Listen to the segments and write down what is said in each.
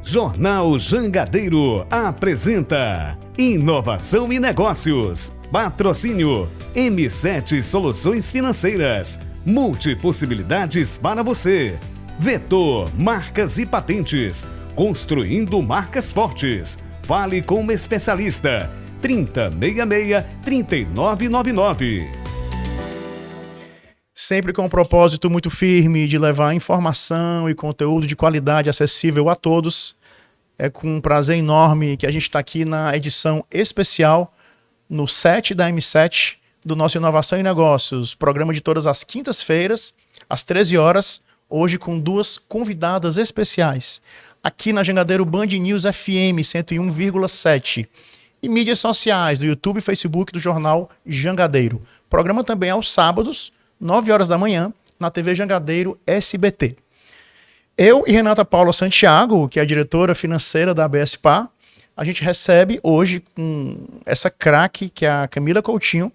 Jornal Jangadeiro apresenta Inovação e Negócios. Patrocínio M7 Soluções Financeiras. Multipossibilidades para você. Vetor Marcas e Patentes. Construindo marcas fortes. Fale com um especialista. 3066-3999. Sempre com um propósito muito firme de levar informação e conteúdo de qualidade acessível a todos. É com um prazer enorme que a gente está aqui na edição especial, no set da M7, do nosso Inovação e Negócios. Programa de todas as quintas-feiras, às 13 horas, hoje com duas convidadas especiais. Aqui na Jangadeiro Band News FM 101,7. E mídias sociais, do YouTube e Facebook do Jornal Jangadeiro. Programa também aos sábados, 9 horas da manhã, na TV Jangadeiro SBT. Eu e Renata Paula Santiago, que é a diretora financeira da ABSPA, a gente recebe hoje com essa craque, que é a Camila Coutinho.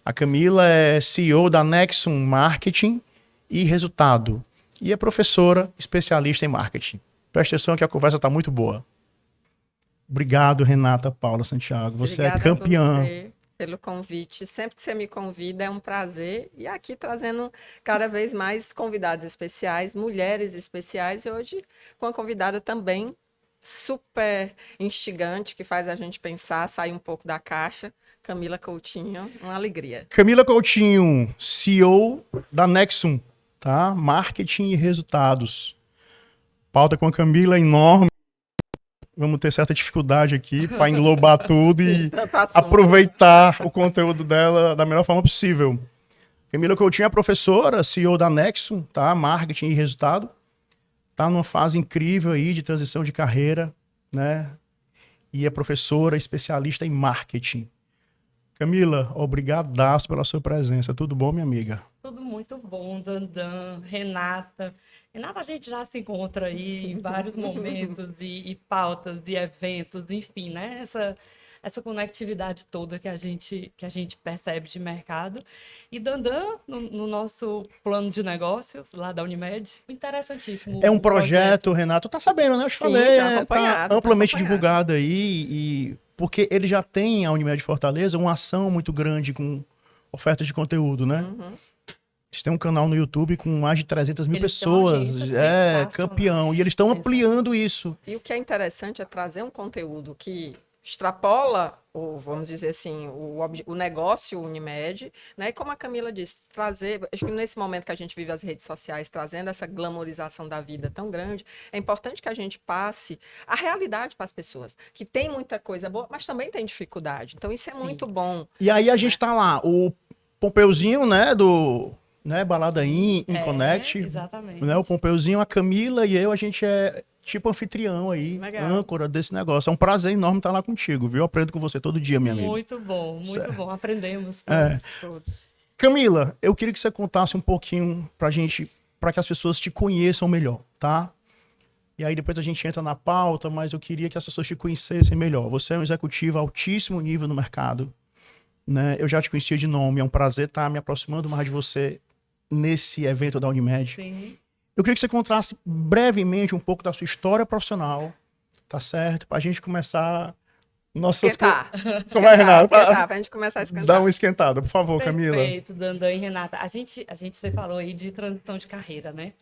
A Camila é CEO da Nexum Marketing e Resultado. E é professora especialista em marketing. Presta atenção que a conversa está muito boa. Obrigado, Renata Paula Santiago. Você Obrigada é campeã. a você pelo convite. Sempre que você me convida é um prazer. E aqui trazendo cada vez mais convidados especiais, mulheres especiais. E hoje com uma convidada também super instigante, que faz a gente pensar, sair um pouco da caixa. Camila Coutinho, uma alegria. Camila Coutinho, CEO da Nexum, tá? Marketing e resultados. Pauta com a Camila enorme. Vamos ter certa dificuldade aqui para englobar tudo e aproveitar o conteúdo dela da melhor forma possível. Camila Coutinho é professora, CEO da Nexum, tá? Marketing e resultado. Tá numa fase incrível aí de transição de carreira, né? E é professora especialista em marketing. Camila, obrigadaço pela sua presença. Tudo bom, minha amiga? Tudo muito bom, Dandan, Renata. Renata, a gente já se encontra aí em vários momentos e pautas e eventos, enfim, né? Essa conectividade toda que a gente percebe de mercado. E Dandan, no nosso plano de negócios lá da Unimed, interessantíssimo. É um projeto, Renato, tá sabendo, né? Eu te falei, tá amplamente divulgado aí, porque ele já tem, a Unimed Fortaleza, uma ação muito grande com oferta de conteúdo, né? Uhum. Eles têm um canal no YouTube com mais de 300 mil pessoas. É, campeão. E eles estão ampliando isso. E o que é interessante é trazer um conteúdo que extrapola, ou vamos dizer assim, o negócio Unimed, né? E como a Camila disse, trazer, acho que nesse momento que a gente vive as redes sociais, trazendo essa glamorização da vida tão grande, é importante que a gente passe a realidade para as pessoas, que tem muita coisa boa, mas também tem dificuldade. Então isso é muito bom. E aí a gente tá lá, o Pompeuzinho, né, Balada In Connect. Exatamente. Né, o Pompeuzinho, a Camila e eu, a gente é tipo anfitrião aí, âncora desse negócio. É um prazer enorme estar lá contigo, viu? Eu aprendo com você todo dia, minha amiga. Muito bom. Aprendemos todos. Camila, eu queria que você contasse um pouquinho pra gente, pra que as pessoas te conheçam melhor, tá? E aí depois a gente entra na pauta, mas eu queria que as pessoas te conhecessem melhor. Você é um executivo altíssimo nível no mercado, né? Eu já te conhecia de nome, é um prazer estar me aproximando mais de você nesse evento da Unimed. Sim. Eu queria que você contasse brevemente um pouco da sua história profissional, tá certo? Pra gente começar nossas... Esquentar. Como é, Renata? Pra gente começar a esquentar. Dá uma esquentada, por favor, Camila. Perfeito, Dandan e Renata. A gente, você falou aí de transição de carreira, né?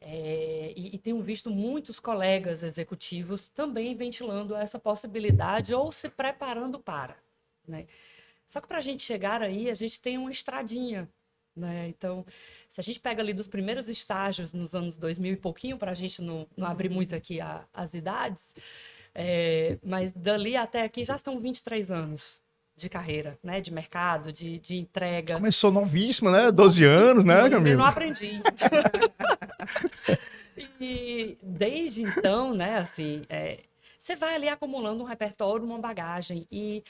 E tenho visto muitos colegas executivos também ventilando essa possibilidade ou se preparando para, né? Só que para a gente chegar aí, a gente tem uma estradinha, né? Então, se a gente pega ali dos primeiros estágios nos anos 2000 e pouquinho, para a gente não abrir muito aqui as idades, mas dali até aqui já são 23 anos de carreira, né? De mercado, de entrega. Começou novíssima, né? 12 anos, né, Camila? Eu não aprendi. E desde então, né, assim, você vai ali acumulando um repertório, uma bagagem. E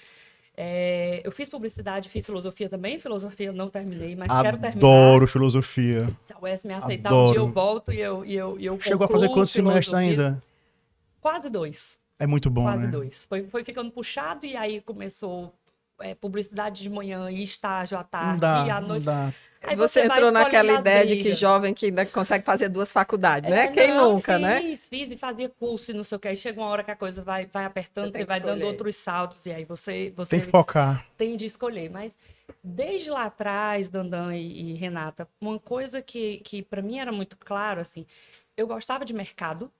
eu fiz publicidade, fiz filosofia também. Filosofia eu não terminei, mas quero terminar. Adoro filosofia. Se a UES me aceitar, um dia eu volto e eu Chegou a fazer quantos semestres ainda? Quase 2. É muito bom, Quase né? 2. Foi ficando puxado e aí começou publicidade de manhã e estágio à tarde e à noite. Aí Você vai entrou escolhendo naquela as ideia de que brigas. jovem que ainda consegue fazer 2 faculdades, né? É, Quem não, nunca, né? fiz e fazia curso e não sei o que. Aí chega uma hora que a coisa vai apertando, tem você que vai dando escolher. outros saltos e aí você Tem que focar. tem de escolher. Mas desde lá atrás, Dandan e Renata, uma coisa que para mim era muito claro, assim, eu gostava de mercado,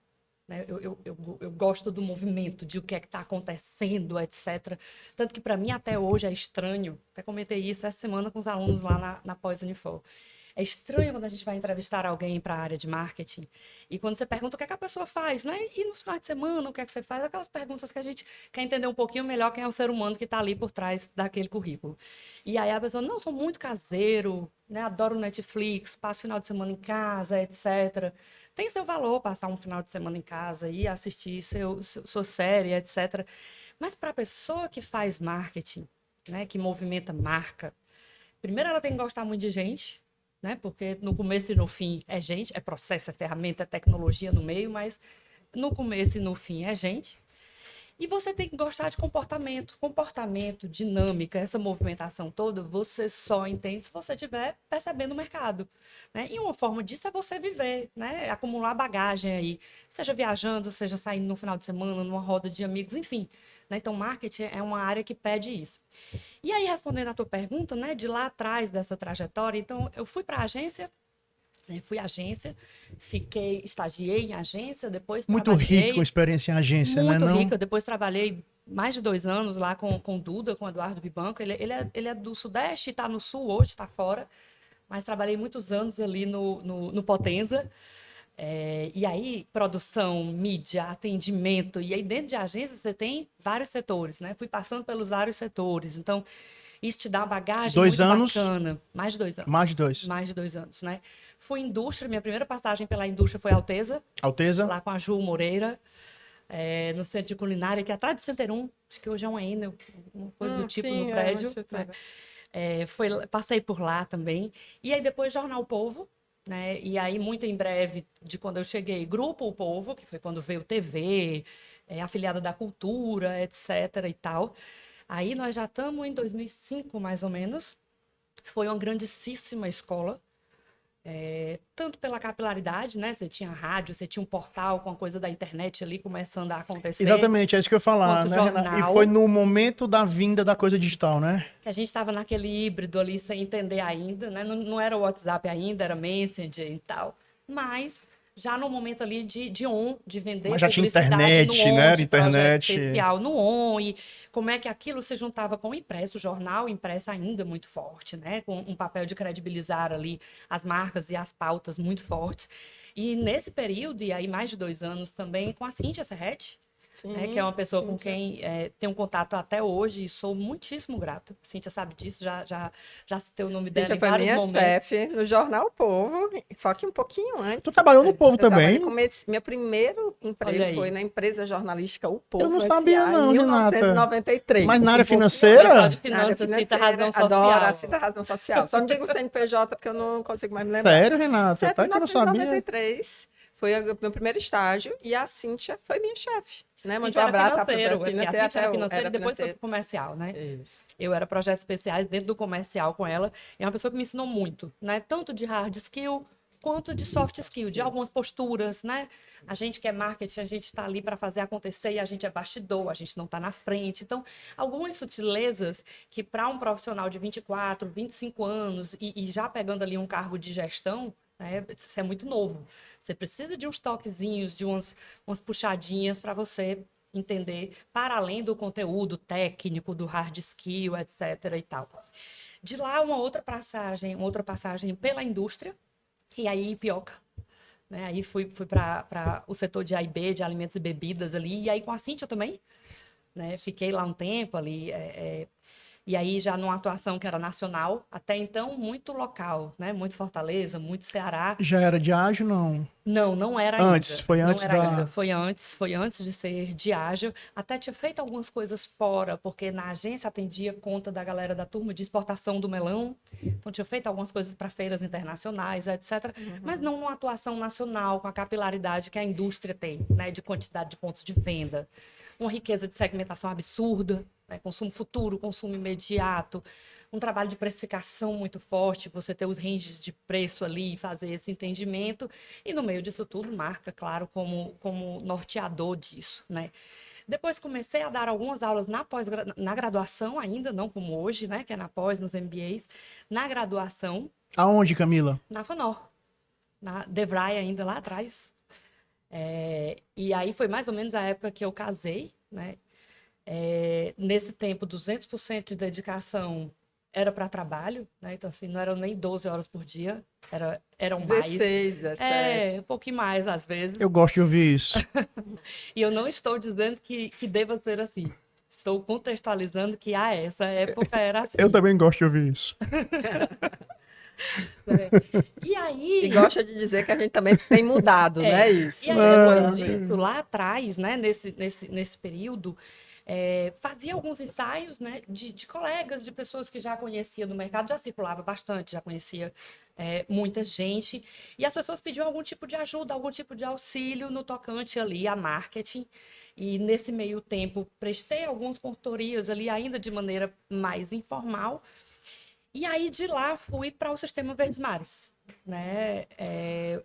né? Eu gosto do movimento, de o que é que está acontecendo, etc. Tanto que para mim até hoje é estranho, até comentei isso essa semana com os alunos lá na pós-Unifor. É estranho quando a gente vai entrevistar alguém para a área de marketing e quando você pergunta o que é que a pessoa faz, né? E nos finais de semana, o que é que você faz? Aquelas perguntas que a gente quer entender um pouquinho melhor quem é o ser humano que está ali por trás daquele currículo. E aí a pessoa, não, sou muito caseiro, né? Adoro Netflix, passo final de semana em casa, etc. Tem seu valor passar um final de semana em casa e assistir sua série, etc. Mas para a pessoa que faz marketing, né? Que movimenta marca, primeiro ela tem que gostar muito de gente, né? Porque no começo e no fim é gente, é processo, é ferramenta, é tecnologia no meio, mas no começo e no fim é gente. E você tem que gostar de comportamento, dinâmica, essa movimentação toda, você só entende se você estiver percebendo o mercado, né? E uma forma disso é você viver, né? Acumular bagagem aí, seja viajando, seja saindo no final de semana, numa roda de amigos, enfim, né? Então, marketing é uma área que pede isso. E aí, respondendo a tua pergunta, né, de lá atrás dessa trajetória, então, eu fui para a agência, né, fui agência, estagiei em agência, depois Muito rico a trabalhei experiência em agência, né? muito Não? rica. Depois trabalhei mais de 2 anos lá com o Duda, com o Eduardo Bibanco. Ele é do Sudeste, está no Sul hoje, está fora. Mas trabalhei muitos anos ali no Potenza. E aí, produção, mídia, atendimento. E aí, dentro de agência, você tem vários setores, né? Fui passando pelos vários setores. Então, isso te dá uma bagagem 2 muito anos? bacana. Mais de 2 anos. Mais de 2. Mais de 2 anos, né? Fui indústria, minha primeira passagem pela indústria foi Alteza, Alteza? lá com a Ju Moreira, no centro de culinária, que é atrás do Center 1, acho que hoje é um Enel, uma coisa do tipo Sim, no prédio. uma Né? Passei por lá também. E aí depois Jornal O Povo, né? E aí muito em breve, de quando eu cheguei, Grupo O Povo, que foi quando veio TV, afiliada da Cultura, etc. e tal. Aí nós já estamos em 2005, mais ou menos. Foi uma grandíssima escola. Tanto pela capilaridade, né? Você tinha rádio, você tinha um portal com a coisa da internet ali começando a acontecer. Exatamente, é isso que eu ia falar, Quanto né, jornal. Renata? E foi no momento da vinda da coisa digital, né? Que a gente estava naquele híbrido ali sem entender ainda, né? Não era o WhatsApp ainda, era Messenger e tal. Mas já no momento ali de vender Mas já tinha publicidade internet, no né? de Internet. projeto especial no ON, e como é que aquilo se juntava com o impresso, o jornal impresso ainda muito forte, né? Com um papel de credibilizar ali as marcas e as pautas muito fortes. E nesse período, e aí mais de 2 anos também, com a Cíntia Serret, né, que é uma pessoa com quem tenho contato até hoje e sou muitíssimo grata. Cíntia sabe disso, já citei o nome dela Cíntia em foi vários minha momentos. chefe no Jornal O Povo, só que um pouquinho antes. Tu trabalhou no Povo Eu também? Meu primeiro Olha emprego aí. foi na empresa jornalística O Povo, Eu não SA, sabia não, em Renata. 1993. Mas na área Pessoal financeira? de Na área finanças cita razão social. adoro, cita razão social. Só não digo CNPJ porque eu não consigo mais me lembrar. Sério, Renata? Certo, Até em que eu não sabia. 1993 foi o meu primeiro estágio e a Cíntia foi minha chefe. Né? Mandou Cíntia um era abraço para financeiro, a porque a Cíntia era financeira e depois foi pro comercial, né? Isso. Eu era projetos especiais dentro do comercial com ela. É uma pessoa que me ensinou muito, né? Tanto de hard skill quanto de soft skill, de algumas posturas, né? A gente que é marketing, a gente está ali para fazer acontecer e a gente é bastidor, a gente não está na frente. Então, algumas sutilezas que para um profissional de 24, 25 anos e já pegando ali um cargo de gestão, né? Isso é muito novo. Você precisa de uns toquezinhos, de umas puxadinhas para você entender, para além do conteúdo técnico, do hard skill, etc. e tal. De lá, uma outra passagem pela indústria, e aí Ipioca. Né? Aí fui para o setor de A&B, de alimentos e bebidas ali, e aí com a Cíntia também. Né? Fiquei lá um tempo ali, e aí já numa atuação que era nacional, até então muito local, né? Muito Fortaleza, muito Ceará. Já era de ágil, não? Não era ainda. Antes, foi Não antes era da... ainda. Foi antes de ser de ágil. Até tinha feito algumas coisas fora, porque na agência atendia conta da galera da turma de exportação do melão. Então tinha feito algumas coisas para feiras internacionais, etc. Mas não uma atuação nacional, com a capilaridade que a indústria tem, né? De quantidade de pontos de venda. Uma riqueza de segmentação absurda, né? Consumo futuro, consumo imediato, um trabalho de precificação muito forte, você ter os ranges de preço ali, fazer esse entendimento, e no meio disso tudo, marca, claro, como norteador disso, né? Depois comecei a dar algumas aulas na graduação ainda, não como hoje, né, que é na pós, nos MBAs, na graduação, Aonde, Camila? na FANOR, na DeVry ainda lá atrás. E aí foi mais ou menos a época que eu casei, né? Nesse tempo, 200% de dedicação era para trabalho, né? Então, assim, não eram nem 12 horas por dia, eram mais. 16, 17. Um pouquinho mais, às vezes. Eu gosto de ouvir isso. E eu não estou dizendo que deva ser assim. Estou contextualizando que, essa época era assim. Eu também gosto de ouvir isso. E aí... E gosta de dizer que a gente também tem mudado, né? Isso. E aí, depois disso, lá atrás, né, nesse período, fazia alguns ensaios, né, de colegas, de pessoas que já conhecia no mercado, já circulava bastante, já conhecia muita gente, e as pessoas pediam algum tipo de ajuda, algum tipo de auxílio no tocante ali a marketing, e nesse meio tempo prestei algumas consultorias ali ainda de maneira mais informal, e aí de lá fui para o Sistema Verdes Mares, né,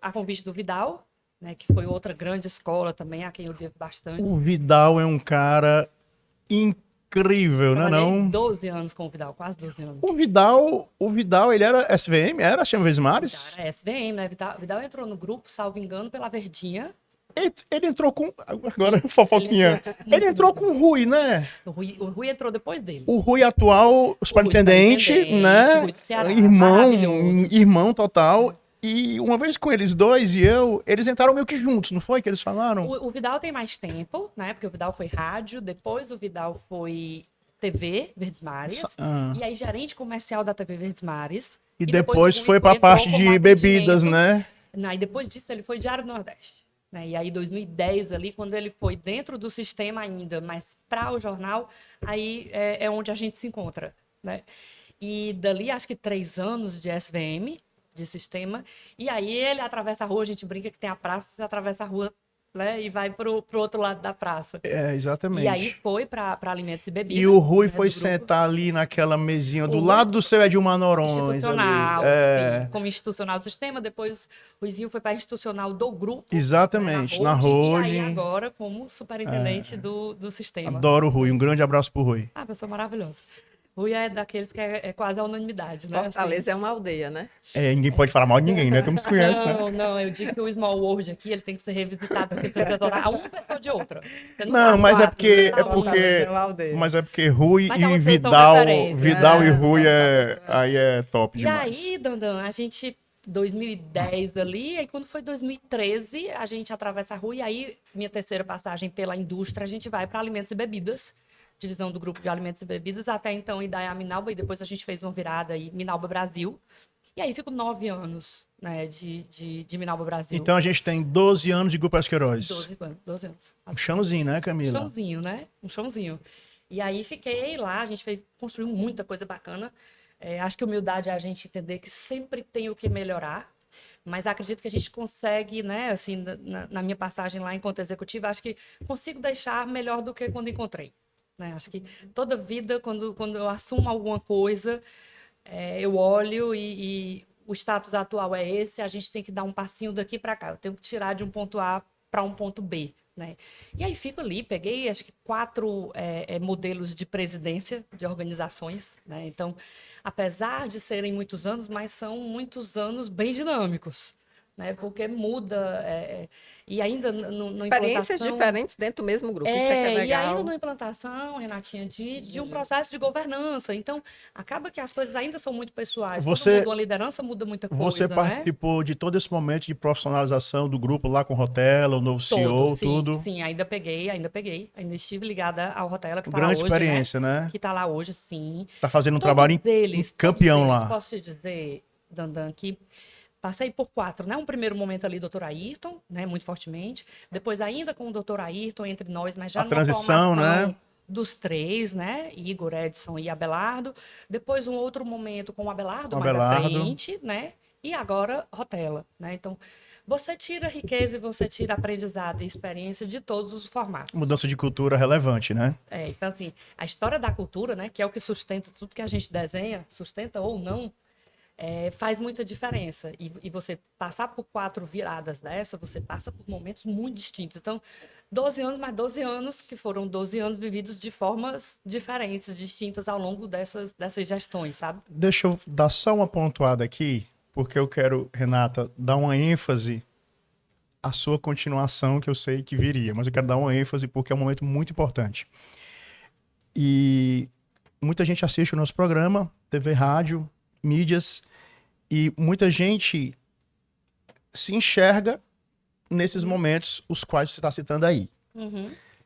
a convite do Vidal, né, que foi outra grande escola também, a quem eu devo bastante. O Vidal é um cara incrível, né? Não? 12 anos com o Vidal, quase 12 anos. O Vidal, ele era SVM? Era Chama Verdes Mares? Era SVM, né? Vidal entrou no grupo, salvo engano, pela Verdinha. Ele entrou com... Agora, fofoquinha. Ele entrou com o Rui, né? O Rui entrou depois dele. O Rui atual, o superintendente, né? Rui do Ceará, irmão total. E uma vez com eles dois eles entraram meio que juntos, não foi que eles falaram? O Vidal tem mais tempo, né? Porque o Vidal foi rádio, depois o Vidal foi TV Verdes Mares, e aí gerente comercial da TV Verdes Mares. E depois foi para a parte de bebidas, né? E depois disso ele foi Diário do Nordeste. Né? E aí, 2010, ali, quando ele foi dentro do sistema ainda, mas para o jornal, aí é onde a gente se encontra. Né? E dali, acho que 3 anos de SVM, de sistema, e aí ele atravessa a rua, a gente brinca que tem a praça, você atravessa a rua, né, e vai pro outro lado da praça. Exatamente. E aí foi para alimentos e bebidas. E o Rui foi sentar ali naquela mesinha do lado do seu Edilmar Noronha. Institucional, como institucional do sistema, depois o Ruizinho foi para institucional do grupo. Exatamente, na Holding. E aí agora como superintendente do sistema. Adoro o Rui, um grande abraço pro Rui. Pessoa maravilhosa. Rui é daqueles que é quase a unanimidade, né? Fortaleza é uma aldeia, né? Ninguém pode falar mal de ninguém, né? Todos conhecem, né? Não, eu digo que o Small World aqui, ele tem que ser revisitado, porque você adorar uma pessoa de outra. Não, mas é porque Rui e Vidal e Rui aí é top demais. E aí, Dandan, a gente 2010 ali, aí quando foi 2013, a gente atravessa a rua e aí minha terceira passagem pela indústria, a gente vai para alimentos e bebidas. Divisão do grupo de alimentos e bebidas, até então Indaiá Minalba, e depois a gente fez uma virada aí, Minalba Brasil. E aí fico 9 anos, né, de Minalba Brasil. Então a gente tem 12 anos de Grupo Asqueroz. 12 anos. Um chãozinho, né, Camila? Um chãozinho, né? Um chãozinho. E aí fiquei lá, a gente construiu muita coisa bacana. Acho que humildade é a gente entender que sempre tem o que melhorar. Mas acredito que a gente consegue, né, assim, na minha passagem lá enquanto executiva, acho que consigo deixar melhor do que quando encontrei. Né? Acho que toda vida, quando eu assumo alguma coisa, eu olho e o status atual é esse, a gente tem que dar um passinho daqui para cá. Eu tenho que tirar de um ponto A para um ponto B. Né? E aí fico ali, peguei acho que 4 modelos de presidência de organizações. Né? Então, apesar de serem muitos anos, mas são muitos anos bem dinâmicos. Né? Porque muda, e ainda no experiências diferentes dentro do mesmo grupo, isso é que é legal. E ainda na implantação, Renatinha, de um processo de governança, então acaba que as coisas ainda são muito pessoais, a liderança muda muita coisa. Você participou de todo esse momento de profissionalização do grupo lá com o Rotella, o novo CEO, tudo? Sim, ainda estive ligada ao Rotella, que está lá hoje. Grande experiência, né? Que está lá hoje, sim. Está fazendo um trabalho campeão lá. Posso te dizer, Dandan, que passei por 4, né? Um primeiro momento ali, Dr. Ayrton, né? Muito fortemente. Depois ainda com o Dr. Ayrton entre nós, mas já a transição, né? Dos 3, né? Igor, Edson e Abelardo. Depois um outro momento com o Abelardo mais à frente, né? E agora Rotella, né? Então, você tira riqueza e você tira aprendizado e experiência de todos os formatos. Mudança de cultura relevante, né? Então, assim, a história da cultura, né, que é o que sustenta tudo que a gente desenha, sustenta ou não, faz muita diferença. E você passar por 4 viradas dessa, você passa por momentos muito distintos. Então, 12 anos, mais 12 anos, que foram 12 anos vividos de formas diferentes, distintas ao longo dessas gestões, sabe? Deixa eu dar só uma pontuada aqui, porque eu quero, Renata, dar uma ênfase à sua continuação, que eu sei que viria, mas eu quero dar uma ênfase porque é um momento muito importante. E muita gente assiste o nosso programa, TV, rádio, mídias, e muita gente se enxerga nesses momentos os quais você está citando aí.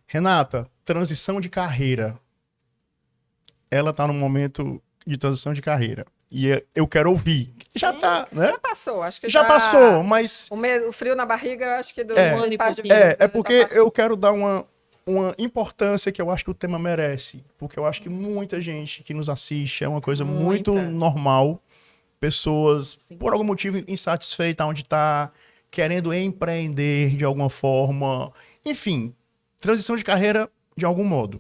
Renata, transição de carreira. Ela está num momento de transição de carreira. E eu quero ouvir. Sim, já tá, né? Já passou, acho que Já passou, mas... O frio na barriga, acho que do porque eu quero dar uma importância que eu acho que o tema merece. Porque eu acho que muita gente que nos assiste é uma coisa muito normal. Pessoas, por algum motivo, insatisfeitas onde está, querendo empreender de alguma forma. Enfim, transição de carreira de algum modo.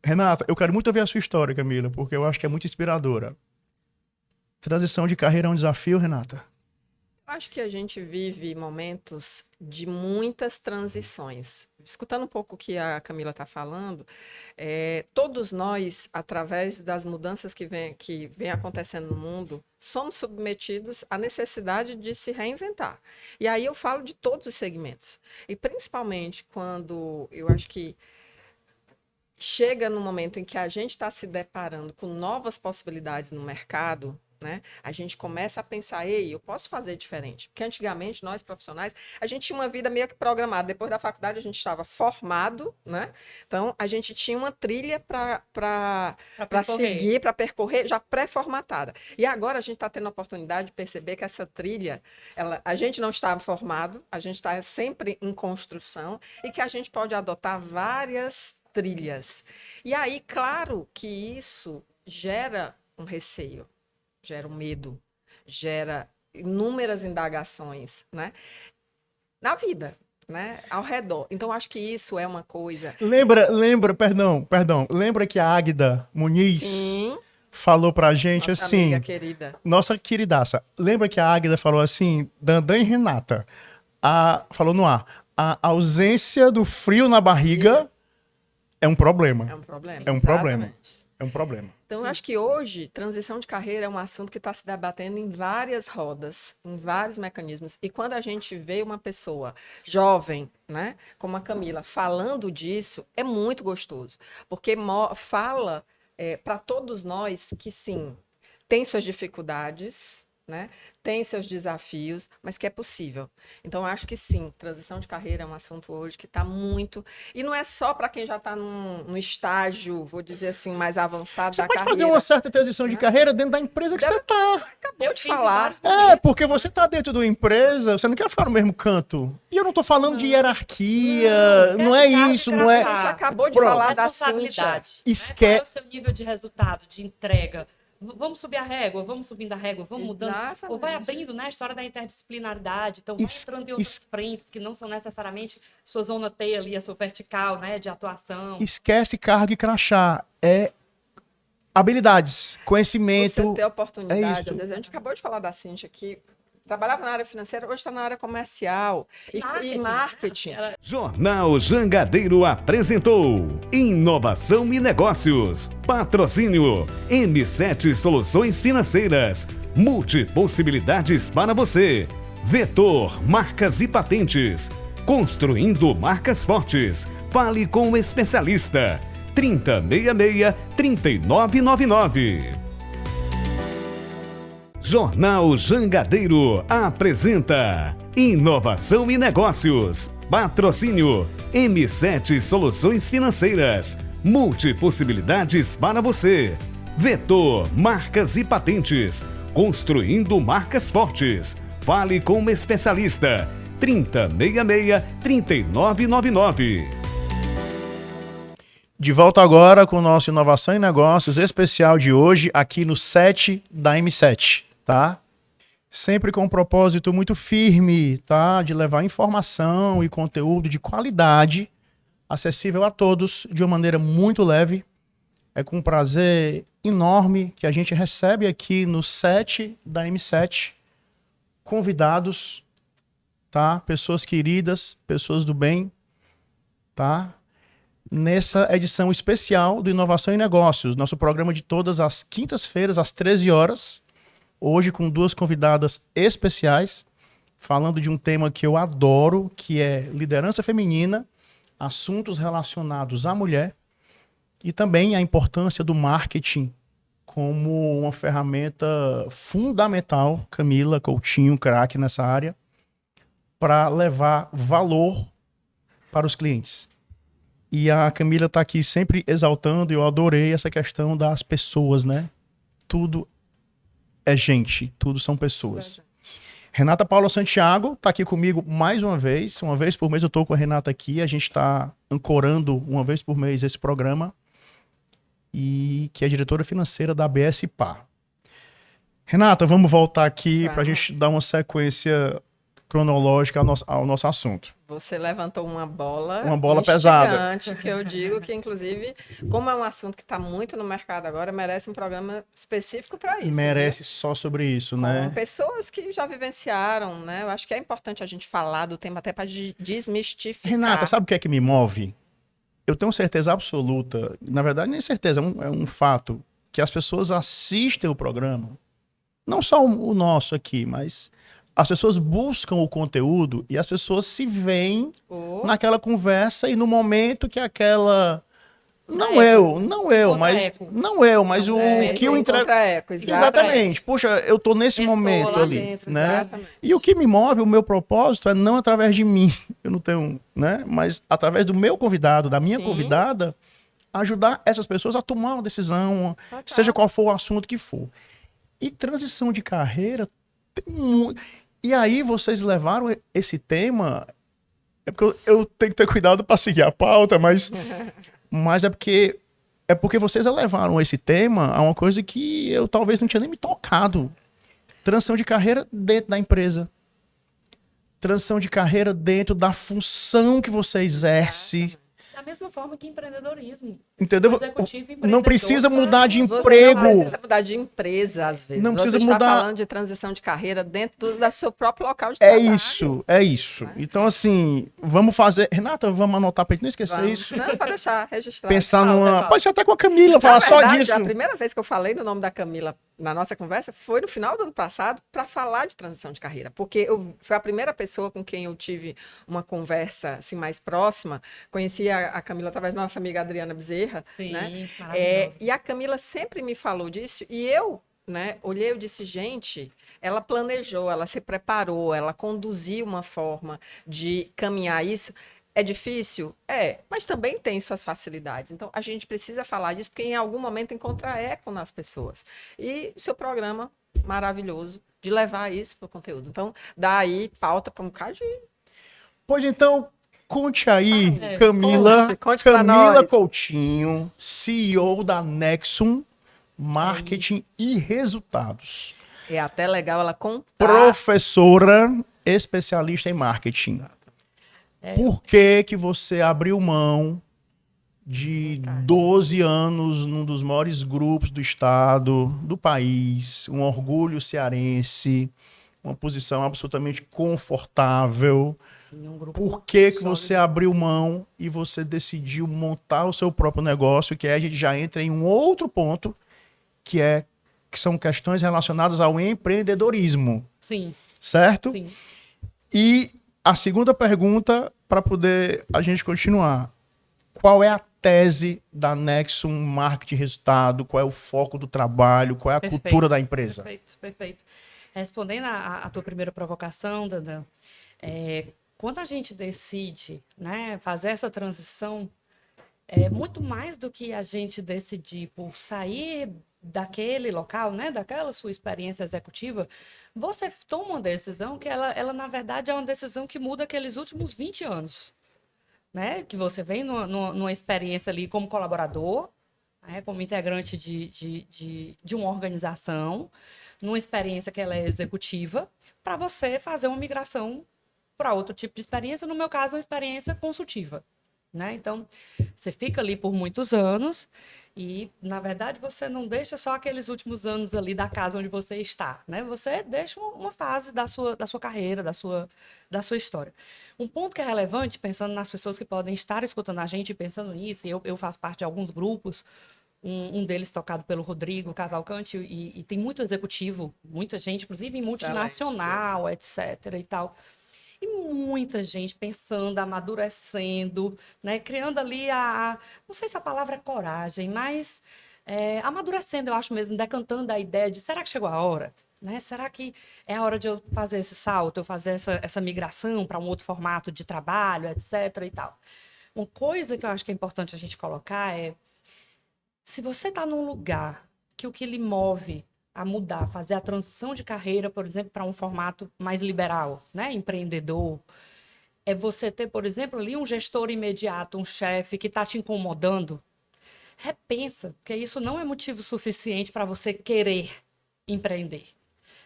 Renata, eu quero muito ouvir a sua história, Camila, porque eu acho que é muito inspiradora. Transição de carreira é um desafio, Renata? Acho que a gente vive momentos de muitas transições. Escutando um pouco o que a Camila está falando, todos nós, através das mudanças que vem acontecendo no mundo, somos submetidos à necessidade de se reinventar. E aí eu falo de todos os segmentos. E principalmente quando eu acho que chega no momento em que a gente está se deparando com novas possibilidades no mercado, né? A gente começa a pensar, eu posso fazer diferente. Porque antigamente, nós profissionais, a gente tinha uma vida meio que programada. Depois da faculdade, a gente estava formado, né? Então, a gente tinha uma trilha para seguir, para percorrer, já pré-formatada. E agora a gente está tendo a oportunidade de perceber que essa trilha, a gente não estava formado, a gente está sempre em construção e que a gente pode adotar várias trilhas. E aí, claro que isso gera um receio, gera um medo, gera inúmeras indagações, né? Na vida, né? Ao redor. Então, acho que isso é uma coisa... Lembra que a Águida Muniz falou pra gente nossa assim... Amiga querida. Nossa queridaça. Lembra que a Águida falou assim, Dandan e Renata, falou no ar, a ausência do frio na barriga é um problema. É um problema. É um problema. É um problema. Então, eu acho que hoje, transição de carreira é um assunto que está se debatendo em várias rodas, em vários mecanismos. E quando a gente vê uma pessoa jovem, né, como a Camila, falando disso, é muito gostoso. Porque fala para todos nós que, sim, tem suas dificuldades, né, tem seus desafios, mas que é possível. Então, eu acho que sim, transição de carreira é um assunto hoje que está muito... E não é só para quem já está num estágio, vou dizer assim, mais avançado da carreira. Você pode fazer uma certa transição de carreira dentro da empresa que você está. Acabou de falar. Porque você está dentro de uma empresa, você não quer ficar no mesmo canto. E eu não estou falando de hierarquia, não é isso, não é... Já acabou de falar da Cíntia. Qual é o seu nível de resultado, de entrega? Vamos subir a régua, vamos subindo a régua, vamos mudando. Ou vai abrindo, né, a história da interdisciplinaridade. Então, vai entrando em outras frentes que não são necessariamente sua zona T ali, a sua vertical, né, de atuação. Esquece cargo e crachá. É habilidades, conhecimento. Você ter oportunidade. Às vezes, a gente acabou de falar da Cíntia aqui. Trabalhava na área financeira, hoje está na área comercial e marketing. Jornal Jangadeiro apresentou Inovação e Negócios. Patrocínio M7 Soluções Financeiras. Multipossibilidades para você. Vetor Marcas e Patentes. Construindo marcas fortes. Fale com o especialista. 3066-3999. Jornal Jangadeiro apresenta Inovação e Negócios. Patrocínio M7 Soluções Financeiras. Multipossibilidades para você. Vetor Marcas e Patentes. Construindo marcas fortes. Fale com o especialista. 3066-3999. De volta agora com o nosso Inovação e Negócios especial de hoje aqui no 7 da M7. Tá? sempre com um propósito muito firme, tá? De levar informação e conteúdo de qualidade, acessível a todos, de uma maneira muito leve. É com um prazer enorme que a gente recebe aqui no set da M7 convidados, tá? Pessoas queridas, pessoas do bem, tá? Nessa edição especial do Inovação em Negócios, nosso programa de todas as quintas-feiras, às 13 horas, hoje com 2 convidadas especiais, falando de um tema que eu adoro, que é liderança feminina, assuntos relacionados à mulher, e também a importância do marketing como uma ferramenta fundamental, Camila Coutinho, craque nessa área, para levar valor para os clientes. E a Camila está aqui sempre exaltando, e eu adorei essa questão das pessoas, né? Tudo é gente, tudo são pessoas. Renata Paula Santiago está aqui comigo mais uma vez por mês eu estou com a Renata aqui, a gente está ancorando uma vez por mês esse programa, e que é diretora financeira da ABS PA. Renata, vamos voltar aqui para a gente dar uma sequência cronológica ao nosso assunto. Você levantou uma bola pesada, que eu digo que, inclusive, como é um assunto que está muito no mercado agora, merece um programa específico para isso. Merece, viu? só sobre isso, Com né? pessoas que já vivenciaram, né? Eu acho que é importante a gente falar do tema até para desmistificar. Renata, sabe o que é que me move? Eu tenho certeza absoluta, na verdade nem certeza, é um fato, que as pessoas assistem o programa, não só o nosso aqui, mas as pessoas buscam o conteúdo e as pessoas se veem naquela conversa e no momento que aquela... Não eu, mas o que eu entrego... Exatamente. Poxa, eu tô nesse momento ali, dentro, né? Exatamente. E o que me move, o meu propósito é não através de mim, eu não tenho, né? Mas através do meu convidado, da minha convidada, ajudar essas pessoas a tomar uma decisão, seja qual for o assunto que for. E transição de carreira tem muito... E aí vocês levaram esse tema... É porque eu tenho que ter cuidado para seguir a pauta, mas é porque vocês levaram esse tema a uma coisa que eu talvez não tinha nem me tocado. Transição de carreira dentro da empresa. Transição de carreira dentro da função que você exerce. Da mesma forma que empreendedorismo. Entendeu? Não precisa mudar de emprego. Não precisa mudar de empresa, às vezes. Não precisa mudar. Você está falando de transição de carreira dentro do seu próprio local de trabalho. É isso. Né? Então, assim, vamos fazer... Renata, vamos anotar para a gente não esquecer isso. Não, pode deixar registrado. Pensar numa... Pode ser até com a Camila, falar só disso. A primeira vez que eu falei no nome da Camila na nossa conversa foi no final do ano passado para falar de transição de carreira, porque foi a primeira pessoa com quem eu tive uma conversa assim, mais próxima. Conheci a Camila através da nossa amiga Adriana Bezerra. Sim, né? Maravilhosa. E a Camila sempre me falou disso e eu, né, olhei e disse, gente, ela planejou, ela se preparou, ela conduziu uma forma de caminhar isso. É difícil? Mas também tem suas facilidades. Então, a gente precisa falar disso, porque em algum momento encontra eco nas pessoas. E seu programa maravilhoso de levar isso para o conteúdo. Então, dá aí pauta para um bocado de... Pois então, conte aí, Camila. Conte Camila Coutinho, CEO da Nexum Marketing e Resultados. É até legal ela contar. Professora especialista em marketing. Por que você abriu mão de 12 anos num dos maiores grupos do estado, do país, um orgulho cearense, uma posição absolutamente confortável? Sim, um grupo. Por que você abriu mão e você decidiu montar o seu próprio negócio, que aí a gente já entra em um outro ponto, que são questões relacionadas ao empreendedorismo. Sim. Certo? Sim. E a segunda pergunta, para poder a gente continuar. Qual é a tese da Nexum Marketing Resultado? Qual é o foco do trabalho? Qual é a cultura da empresa? Perfeito. Respondendo à tua primeira provocação, Dandan, quando a gente decide, né, fazer essa transição, muito mais do que a gente decidir por sair daquele local, né, daquela sua experiência executiva, você toma uma decisão que ela na verdade, é uma decisão que muda aqueles últimos 20 anos. Né? Que você vem numa experiência ali como colaborador, né, como integrante de uma organização, numa experiência que ela é executiva, para você fazer uma migração para outro tipo de experiência, no meu caso, uma experiência consultiva. Né? Então, você fica ali por muitos anos e, na verdade, você não deixa só aqueles últimos anos ali da casa onde você está. Né? Você deixa uma fase da sua carreira, da sua história. Um ponto que é relevante, pensando nas pessoas que podem estar escutando a gente e pensando nisso, e eu faço parte de alguns grupos, um deles tocado pelo Rodrigo Cavalcante, e tem muito executivo, muita gente, inclusive em multinacional, etc. e tal. E muita gente pensando, amadurecendo, né? Criando ali não sei se a palavra é coragem, mas amadurecendo, eu acho mesmo, decantando a ideia de será que chegou a hora? Né? Será que é a hora de eu fazer esse salto, eu fazer essa migração para um outro formato de trabalho, etc. e tal. Uma coisa que eu acho que é importante a gente colocar é, se você está num lugar que o que lhe move a mudar, fazer a transição de carreira, por exemplo, para um formato mais liberal, né? Empreendedor, é você ter, por exemplo, ali um gestor imediato, um chefe que está te incomodando, repensa, porque isso não é motivo suficiente para você querer empreender.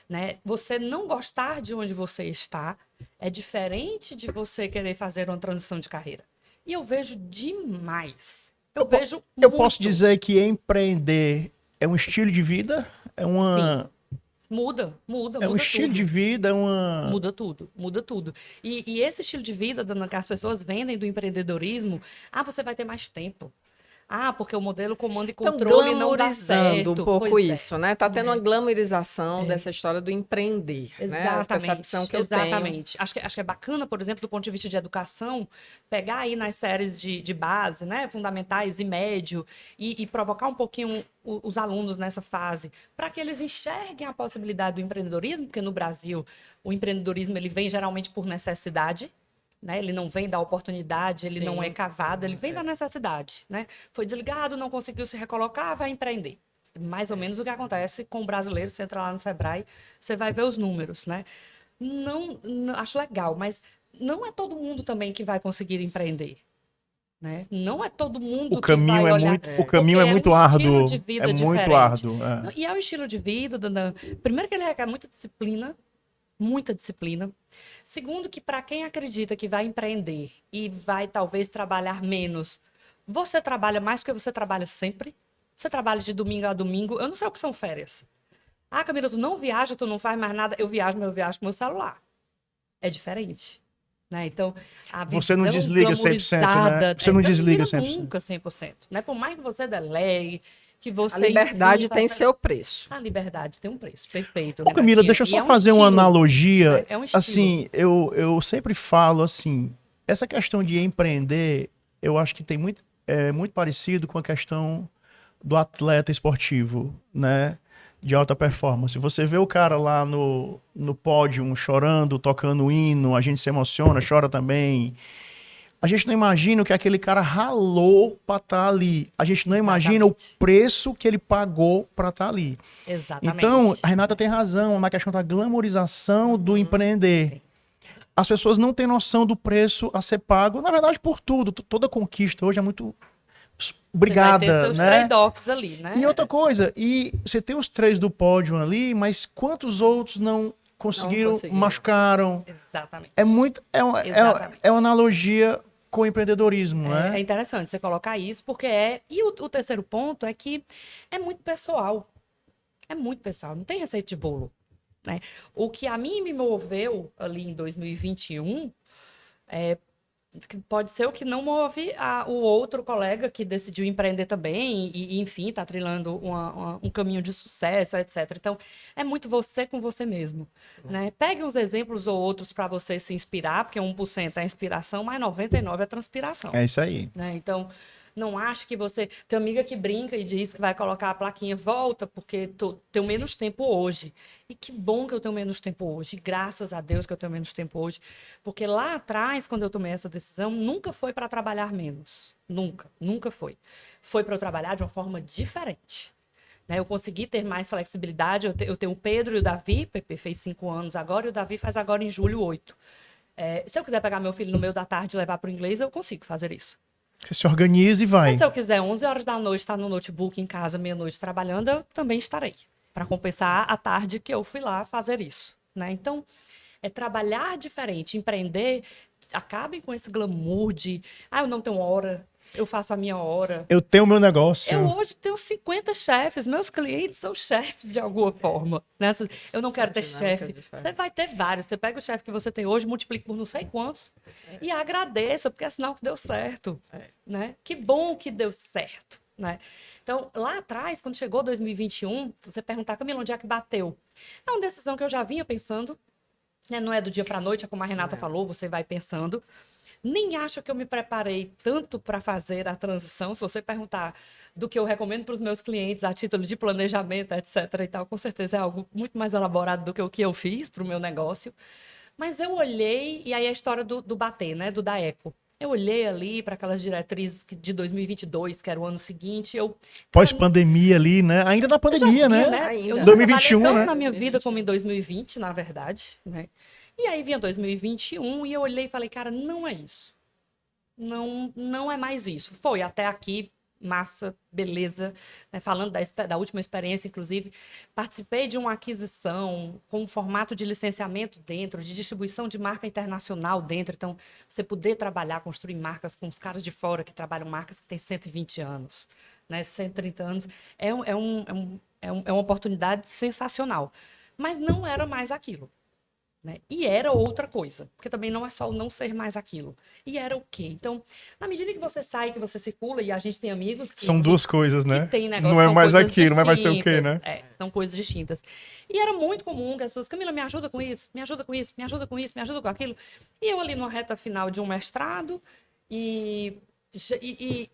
Né? Você não gostar de onde você está é diferente de você querer fazer uma transição de carreira. E eu vejo demais. Eu vejo Eu muito. posso dizer que empreender é um estilo de vida? É uma... Sim. Muda É um estilo tudo. de vida, é uma... Muda tudo. E esse estilo de vida, Dana, que as pessoas vendem do empreendedorismo, você vai ter mais tempo. Porque o modelo comando e controle não dá certo. Um pouco Pois isso, né? Tá tendo uma glamorização dessa história do empreender, né? A percepção que eu tenho. Exatamente. Acho que é bacana, por exemplo, do ponto de vista de educação, pegar aí nas séries de base, né? Fundamentais e médio, e provocar um pouquinho os alunos nessa fase, para que eles enxerguem a possibilidade do empreendedorismo, porque no Brasil o empreendedorismo ele vem geralmente por necessidade. Né? Ele não vem da oportunidade, ele não é cavado, ele vem da necessidade. Né? Foi desligado, não conseguiu se recolocar, vai empreender. Mais ou menos o que acontece com o brasileiro. Você entra lá no Sebrae, você vai ver os números. Né? Não, acho legal, mas não é todo mundo também que vai conseguir empreender. Né? Não é todo mundo que vai olhar. O caminho é muito árduo. É muito árduo. E é um estilo de vida, Dandan. Primeiro que ele requer muita disciplina. Segundo, que para quem acredita que vai empreender e vai talvez trabalhar menos, você trabalha mais porque você trabalha sempre. Você trabalha de domingo a domingo. Eu não sei o que são férias. Camila, tu não viaja, tu não faz mais nada. Eu viajo, mas eu viajo com meu celular. É diferente. Né? Então, a você não desliga 100%, né? Você não desliga 100%. Nunca 100%. Né? Por mais que você delegue, que você... A liberdade tem seu preço. A liberdade tem um preço, perfeito. Ô, Camila, deixa eu só fazer uma analogia. Assim, eu sempre falo assim, essa questão de empreender, eu acho que tem muito parecido com a questão do atleta esportivo, né? De alta performance. Você vê o cara lá no pódio chorando, tocando hino, a gente se emociona, chora também. A gente não imagina o que aquele cara ralou para estar ali. A gente não imagina o preço que ele pagou para estar ali. Exatamente. Então, a Renata tem razão na questão da glamorização do empreender. Sim. As pessoas não têm noção do preço a ser pago, na verdade, por tudo. Toda conquista hoje é muito... Obrigada, você vai ter seus trade-offs ali, né? E outra coisa, você tem os 3 do pódio ali, mas quantos outros não conseguiram, machucaram? Exatamente. É uma analogia com o empreendedorismo, né? É interessante você colocar isso, porque E o terceiro ponto é que é muito pessoal. É muito pessoal, não tem receita de bolo. Né? O que a mim me moveu ali em 2021 pode ser o que não move o outro colega que decidiu empreender também e enfim, está trilhando um caminho de sucesso, etc. Então, é muito você com você mesmo. Né? Pegue uns exemplos ou outros para você se inspirar, porque 1% é inspiração, mas 99% é transpiração. É isso aí. Né? Então, não ache que você... Tem amiga que brinca e diz que vai colocar a plaquinha, volta, porque tenho menos tempo hoje. E que bom que eu tenho menos tempo hoje. Graças a Deus que eu tenho menos tempo hoje. Porque lá atrás, quando eu tomei essa decisão, nunca foi para trabalhar menos. Nunca foi. Foi para eu trabalhar de uma forma diferente. Né? Eu consegui ter mais flexibilidade. Eu tenho o Pedro e o Davi. O Pepe fez 5 anos agora e o Davi faz agora em julho 8. Se eu quiser pegar meu filho no meio da tarde e levar para o inglês, eu consigo fazer isso. Você se organiza e vai. Mas se eu quiser 11 horas da noite estar no notebook em casa, meia-noite trabalhando, eu também estarei. Para compensar a tarde que eu fui lá fazer isso, né? Então, é trabalhar diferente, empreender, acabem com esse glamour de, eu não tenho hora, eu faço a minha hora. Eu tenho o meu negócio. Eu hoje tenho 50 chefes, meus clientes são chefes de alguma forma. Né? Eu não quero ter chefe. Você vai ter vários. Você pega o chefe que você tem hoje, multiplica por não sei quantos e agradeça, porque é sinal que deu certo. Né? Que bom que deu certo. Né? Então, lá atrás, quando chegou 2021, se você perguntar, Camila, onde é que bateu? É uma decisão que eu já vinha pensando, né? Não é do dia para a noite, é como a Renata falou, você vai pensando. Nem acho que eu me preparei tanto para fazer a transição. Se você perguntar do que eu recomendo para os meus clientes a título de planejamento, etc. e tal, com certeza é algo muito mais elaborado do que o que eu fiz para o meu negócio. Mas eu olhei, e aí a história do bater, né, do Daeco. Eu olhei ali para aquelas diretrizes de 2022, que era o ano seguinte, Pós-pandemia ali, né? Ainda na pandemia, vinha, né? Ainda. Eu 2021, tanto né? na minha vida como em 2020, na verdade, né? E aí vinha 2021 e eu olhei e falei, cara, não é isso. Não é mais isso. Foi até aqui, massa, beleza. Né? Falando da última experiência, inclusive, participei de uma aquisição com um formato de licenciamento dentro, de distribuição de marca internacional dentro. Então, você poder trabalhar, construir marcas com os caras de fora que trabalham marcas que têm 120 anos, né? 130 anos, é uma oportunidade sensacional. Mas não era mais aquilo. Né? E era outra coisa, porque também não é só o não ser mais aquilo. E era o quê? Então, na medida que você sai, que você circula, e a gente tem amigos que... São duas coisas, né? Que tem negócio, não é são mais coisas aquilo, mas vai ser o quê, distintas. né? São coisas distintas. E era muito comum que as pessoas, Camila, me ajuda com isso, me ajuda com isso, me ajuda com isso, me ajuda com aquilo. E eu ali na reta final de um mestrado e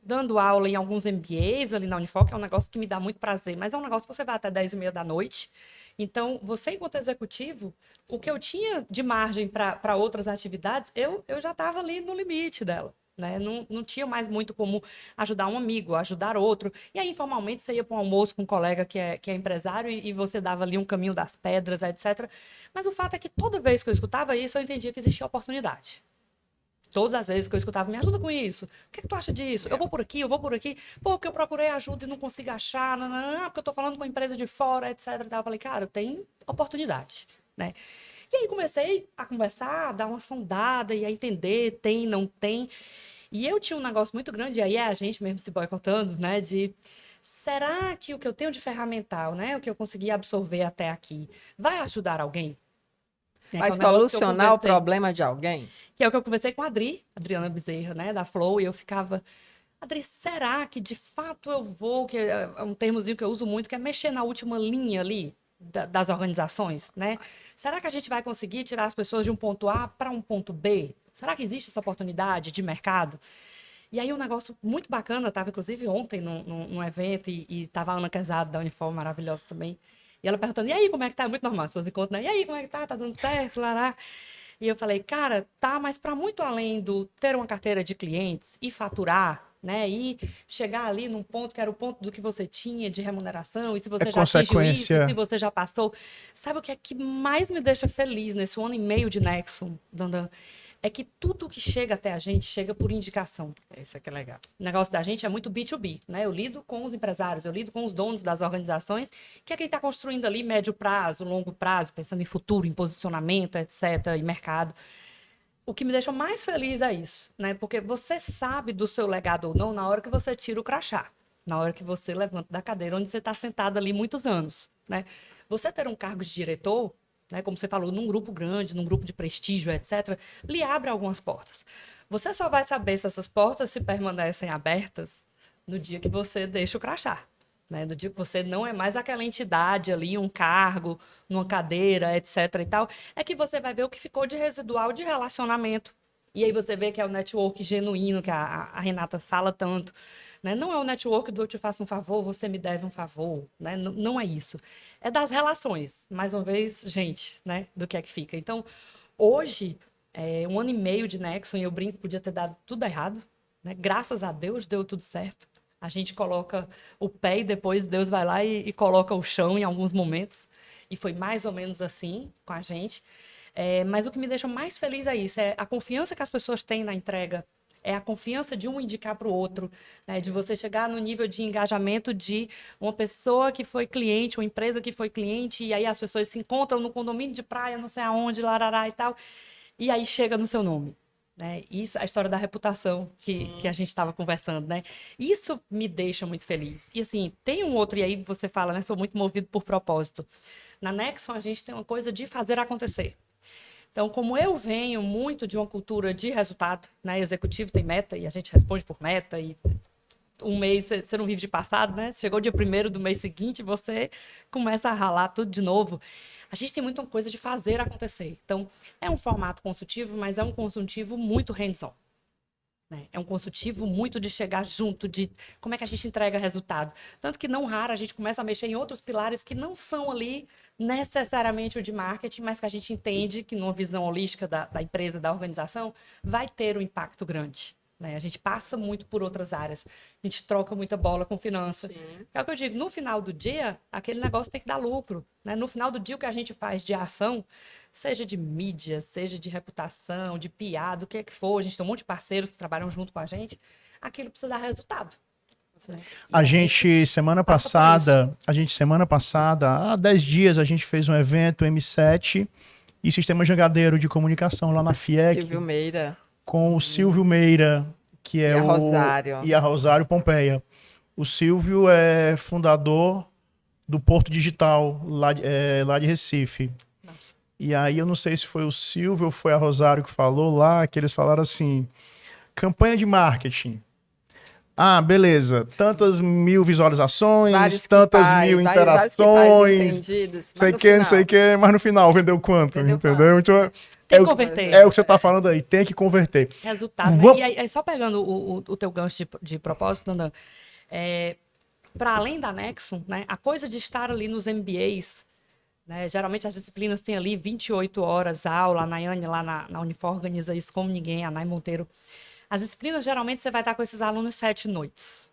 dando aula em alguns MBAs ali na Unifor, que é um negócio que me dá muito prazer, mas é um negócio que você vai até 10h30 da noite. Então, você, enquanto executivo, o que eu tinha de margem para outras atividades, eu já estava ali no limite dela. Né? Não tinha mais muito como ajudar um amigo, ajudar outro. E aí, informalmente, você ia para um almoço com um colega que é empresário e você dava ali um caminho das pedras, etc. Mas o fato é que toda vez que eu escutava isso, eu entendia que existia oportunidade. Todas as vezes que eu escutava, me ajuda com isso. O que é que tu acha disso? Eu vou por aqui, eu vou por aqui. Pô, porque eu procurei ajuda e não consigo achar. Não, porque eu tô falando com a empresa de fora, etc. Eu falei, cara, tem oportunidade, né? E aí comecei a conversar, a dar uma sondada e a entender, tem, não tem. E eu tinha um negócio muito grande, e aí é a gente mesmo se boicotando, né? De, será que o que eu tenho de ferramental, né? O que eu consegui absorver até aqui, vai ajudar alguém? Vai solucionar o problema de alguém? Que é o que eu conversei com a Adriana Bezerra, né, da Flow, e eu ficava, Adri, será que de fato eu vou, que é um termozinho que eu uso muito, que é mexer na última linha ali das organizações, né? Será que a gente vai conseguir tirar as pessoas de um ponto A para um ponto B? Será que existe essa oportunidade de mercado? E aí um negócio muito bacana, estava inclusive ontem num evento, e estava a Ana Quezada da Unifor, maravilhosa também. E ela perguntando, e aí, como é que tá? Muito normal, as pessoas encontram, né? E aí, como é que tá? Tá dando certo? Lará. E eu falei, cara, tá, mas para muito além do ter uma carteira de clientes e faturar, né? E chegar ali num ponto que era o ponto do que você tinha de remuneração, e se você já atingiu isso, se você já passou. Sabe o que é que mais me deixa feliz nesse 1 ano e meio de Nexum, Dandan? É que tudo que chega até a gente chega por indicação. Isso aqui é legal. O negócio da gente é muito B2B, né? Eu lido com os empresários, eu lido com os donos das organizações, que é quem está construindo ali médio prazo, longo prazo, pensando em futuro, em posicionamento, etc., e mercado. O que me deixa mais feliz é isso, né? Porque você sabe do seu legado ou não na hora que você tira o crachá, na hora que você levanta da cadeira onde você está sentado ali muitos anos, né? Você ter um cargo de diretor, né, como você falou, num grupo grande, num grupo de prestígio, etc., lhe abre algumas portas. Você só vai saber se essas portas se permanecem abertas no dia que você deixa o crachá. Né? No dia que você não é mais aquela entidade ali, um cargo, numa cadeira, etc. e tal, é que você vai ver o que ficou de residual de relacionamento. E aí você vê que é o network genuíno que a Renata fala tanto. Né? Não é o network do eu te faço um favor, você me deve um favor. Né? Não é isso. É das relações. Mais uma vez, gente, né? Do que é que fica. Então, hoje, 1 ano e meio de Nexum, e eu brinco, podia ter dado tudo errado. Né? Graças a Deus, deu tudo certo. A gente coloca o pé e depois Deus vai lá e coloca o chão em alguns momentos. E foi mais ou menos assim com a gente. Mas o que me deixa mais feliz é isso, é a confiança que as pessoas têm na entrega É a confiança de um indicar para o outro, né? De você chegar no nível de engajamento de uma pessoa que foi cliente, uma empresa que foi cliente, e aí as pessoas se encontram no condomínio de praia, não sei aonde, larará e tal, e aí chega no seu nome. Né? Isso, a história da reputação que a gente estava conversando, né? Isso me deixa muito feliz. E assim, tem um outro, e aí você fala, né? Sou muito movido por propósito. Na Nexon, a gente tem uma coisa de fazer acontecer. Então, como eu venho muito de uma cultura de resultado, né? Executivo tem meta e a gente responde por meta e um mês você não vive de passado, né? Chegou o dia 1º do mês seguinte, você começa a ralar tudo de novo. A gente tem muita coisa de fazer acontecer. Então, é um formato consultivo, mas é um consultivo muito hands-on. Né? É um consultivo muito de chegar junto, de como é que a gente entrega resultado. Tanto que não raro a gente começa a mexer em outros pilares que não são ali necessariamente o de marketing, mas que a gente entende que numa visão holística da empresa, da organização, vai ter um impacto grande. Né? A gente passa muito por outras áreas. A gente troca muita bola com finança. Sim. É o que eu digo, no final do dia, aquele negócio tem que dar lucro. Né? No final do dia, o que a gente faz de ação, seja de mídia, seja de reputação, de piada, o que é que for, a gente tem um monte de parceiros que trabalham junto com a gente, aquilo precisa dar resultado. Né? A gente, semana passada, há 10 dias, a gente fez um evento M7 e Sistema Jangadeiro de Comunicação lá na FIEC. Silvio Meira. Com o Silvio Meira, que é e a Rosário Pompeia. O Silvio é fundador do Porto Digital, lá de Recife. Nossa. E aí eu não sei se foi o Silvio ou foi a Rosário que falou lá, que eles falaram assim, campanha de marketing. Ah, beleza, tantas mil visualizações, tantas mil interações, não sei o que, mas no final vendeu quanto, entendeu? Então, tem que converter. É o que você está falando aí, tem que converter. Resultado. Né? E aí, só pegando o teu gancho de propósito, Dandan, para além da Nexon, né, a coisa de estar ali nos MBAs, né, geralmente as disciplinas têm ali 28 horas aula, a Nayane lá na Unifor organiza isso como ninguém, a Nay Monteiro. As disciplinas, geralmente, você vai estar com esses alunos 7 noites,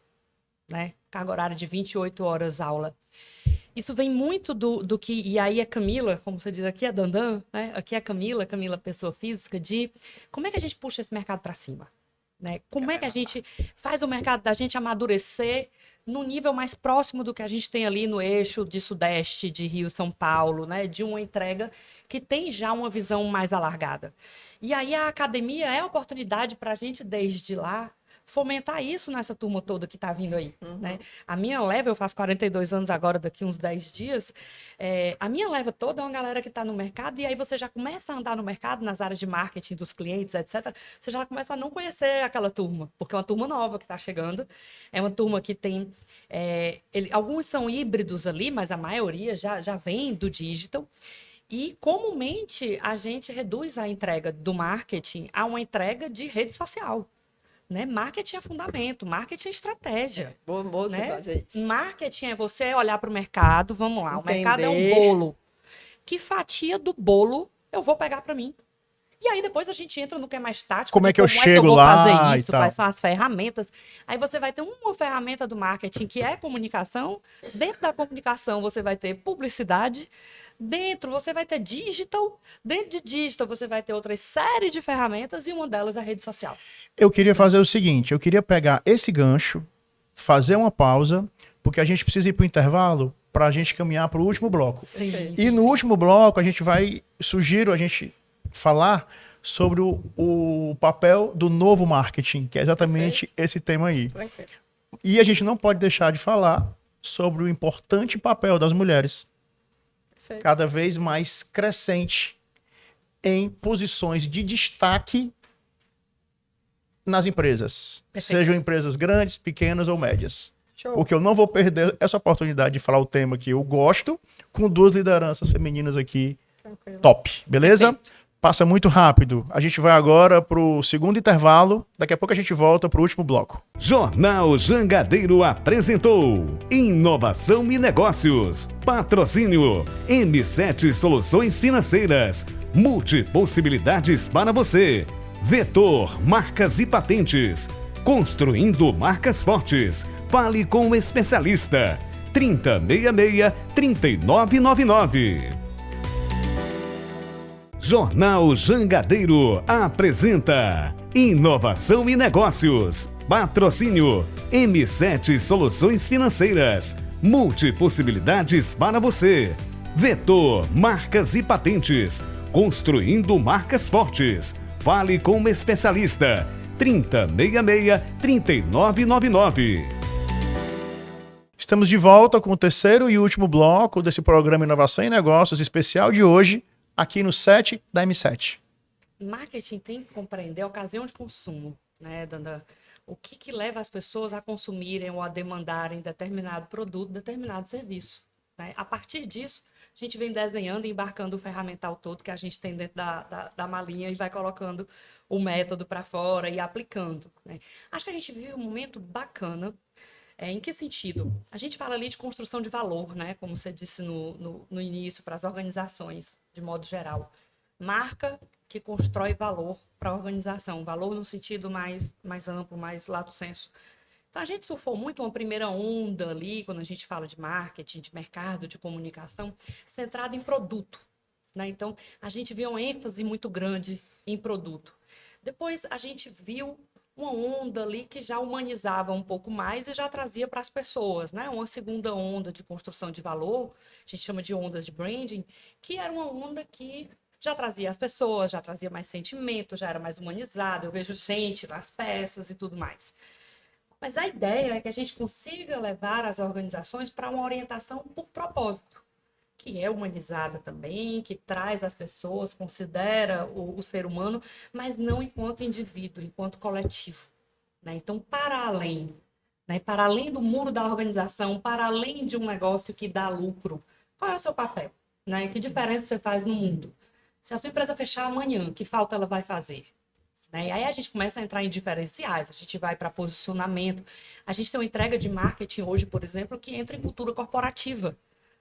né? Carga horária de 28 horas aula. Isso vem muito do que... E aí a Camila, como você diz aqui, a Dandan, né? Aqui é a Camila pessoa física, de como é que a gente puxa esse mercado para cima? Né? Como é que a gente faz o mercado da gente amadurecer no nível mais próximo do que a gente tem ali no eixo de Sudeste, de Rio, São Paulo, né? De uma entrega que tem já uma visão mais alargada. E aí a academia é a oportunidade para a gente, desde lá, fomentar isso nessa turma toda que está vindo aí. Uhum. Né? A minha leva, eu faço 42 anos agora, daqui uns 10 dias, a minha leva toda é uma galera que está no mercado, e aí você já começa a andar no mercado, nas áreas de marketing dos clientes, etc. Você já começa a não conhecer aquela turma, porque é uma turma nova que está chegando, é uma turma que tem... alguns são híbridos ali, mas a maioria já vem do digital. E, comumente, a gente reduz a entrega do marketing a uma entrega de rede social. Né? Marketing é fundamento, marketing é estratégia. Bom você né? fazer isso. Marketing é você olhar para o mercado, vamos lá, entender. O mercado é um bolo. Que fatia do bolo eu vou pegar para mim? E aí depois a gente entra no que é mais tático. Como é que eu chego lá fazer isso, quais são as ferramentas. Aí você vai ter uma ferramenta do marketing que é comunicação. Dentro da comunicação você vai ter publicidade. Dentro você vai ter digital. Dentro de digital você vai ter outra série de ferramentas e uma delas é a rede social. Eu queria fazer o seguinte, eu queria pegar esse gancho, fazer uma pausa, porque a gente precisa ir para o intervalo para a gente caminhar para o último bloco. Sim, e no último bloco a gente sugiro a gente falar sobre o papel do novo marketing, que é exatamente esse tema aí. E a gente não pode deixar de falar sobre o importante papel das mulheres, cada vez mais crescente em posições de destaque nas empresas, sejam empresas grandes, pequenas ou médias. Show. Porque eu não vou perder essa oportunidade de falar o tema que eu gosto, com 2 lideranças femininas aqui, top, beleza? Perfeito. Passa muito rápido. A gente vai agora para o segundo intervalo. Daqui a pouco a gente volta para o último bloco. Jornal Jangadeiro apresentou Inovação e Negócios. Patrocínio M7 Soluções Financeiras. Multipossibilidades para você. Vetor Marcas e Patentes. Construindo marcas fortes. Fale com o especialista. 3066-3999. Jornal Jangadeiro apresenta Inovação e Negócios. Patrocínio M7 Soluções Financeiras. Multipossibilidades para você. Vetor Marcas e Patentes. Construindo marcas fortes. Fale com um especialista. 3066-3999. Estamos de volta com o terceiro e último bloco desse programa Inovação e Negócios especial de hoje, aqui no set da M7. Marketing tem que compreender a ocasião de consumo, né, Danda? O que leva as pessoas a consumirem ou a demandarem determinado produto, determinado serviço, né? A partir disso, a gente vem desenhando e embarcando o ferramental todo que a gente tem dentro da malinha e vai colocando o método para fora e aplicando, né? Acho que a gente vive um momento bacana. Em que sentido? A gente fala ali de construção de valor, né? Como você disse no início, para as organizações, de modo geral. Marca que constrói valor para a organização. Valor no sentido mais amplo, mais lato sensu. Então, a gente surfou muito uma primeira onda ali, quando a gente fala de marketing, de mercado, de comunicação, centrada em produto, né? Então, a gente viu uma ênfase muito grande em produto. Depois, a gente viu uma onda ali que já humanizava um pouco mais e já trazia para as pessoas, né? Uma segunda onda de construção de valor, a gente chama de ondas de branding, que era uma onda que já trazia as pessoas, já trazia mais sentimento, já era mais humanizado, eu vejo gente nas peças e tudo mais. Mas a ideia é que a gente consiga levar as organizações para uma orientação por propósito, que é humanizada também, que traz as pessoas, considera o ser humano, mas não enquanto indivíduo, enquanto coletivo, né? Então, para além, né? Para além do muro da organização, para além de um negócio que dá lucro, qual é o seu papel, né? Que diferença você faz no mundo? Se a sua empresa fechar amanhã, que falta ela vai fazer? Né? E aí a gente começa a entrar em diferenciais, a gente vai para posicionamento. A gente tem uma entrega de marketing hoje, por exemplo, que entra em cultura corporativa,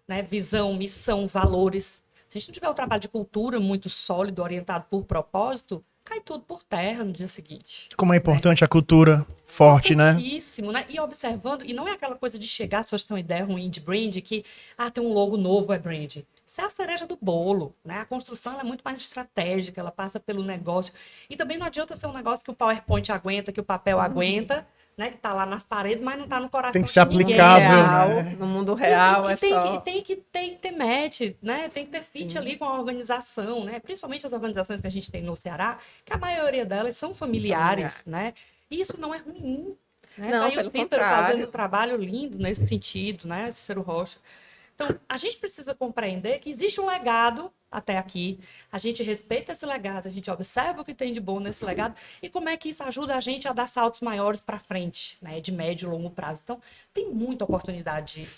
né? Visão, missão, valores. Se a gente não tiver um trabalho de cultura muito sólido, orientado por propósito, cai tudo por terra no dia seguinte. Como é importante a cultura forte, né? Importantíssimo, né? E observando, e não é aquela coisa de chegar, as pessoas têm uma ideia ruim de brand, que tem um logo novo, é brand. Isso é a cereja do bolo, né? A construção ela é muito mais estratégica, ela passa pelo negócio. E também não adianta ser um negócio que o PowerPoint aguenta, que o papel aguenta, né? Que tá lá nas paredes, mas não tá no coração Tem que ser de ninguém. aplicável, Real, né? no mundo real Tem que ter match, né? Tem que ter fit Sim. ali com a organização, né? Principalmente as organizações que a gente tem no Ceará, que a maioria delas são familiares, né? E isso não é ruim, né? Não, Tá aí o pelo Cícero contrário. fazendo um trabalho lindo nesse sentido, né? Cícero Rocha. Então, a gente precisa compreender que existe um legado até aqui, a gente respeita esse legado, a gente observa o que tem de bom nesse legado e como é que isso ajuda a gente a dar saltos maiores para frente, né, de médio e longo prazo. Então, tem muita oportunidade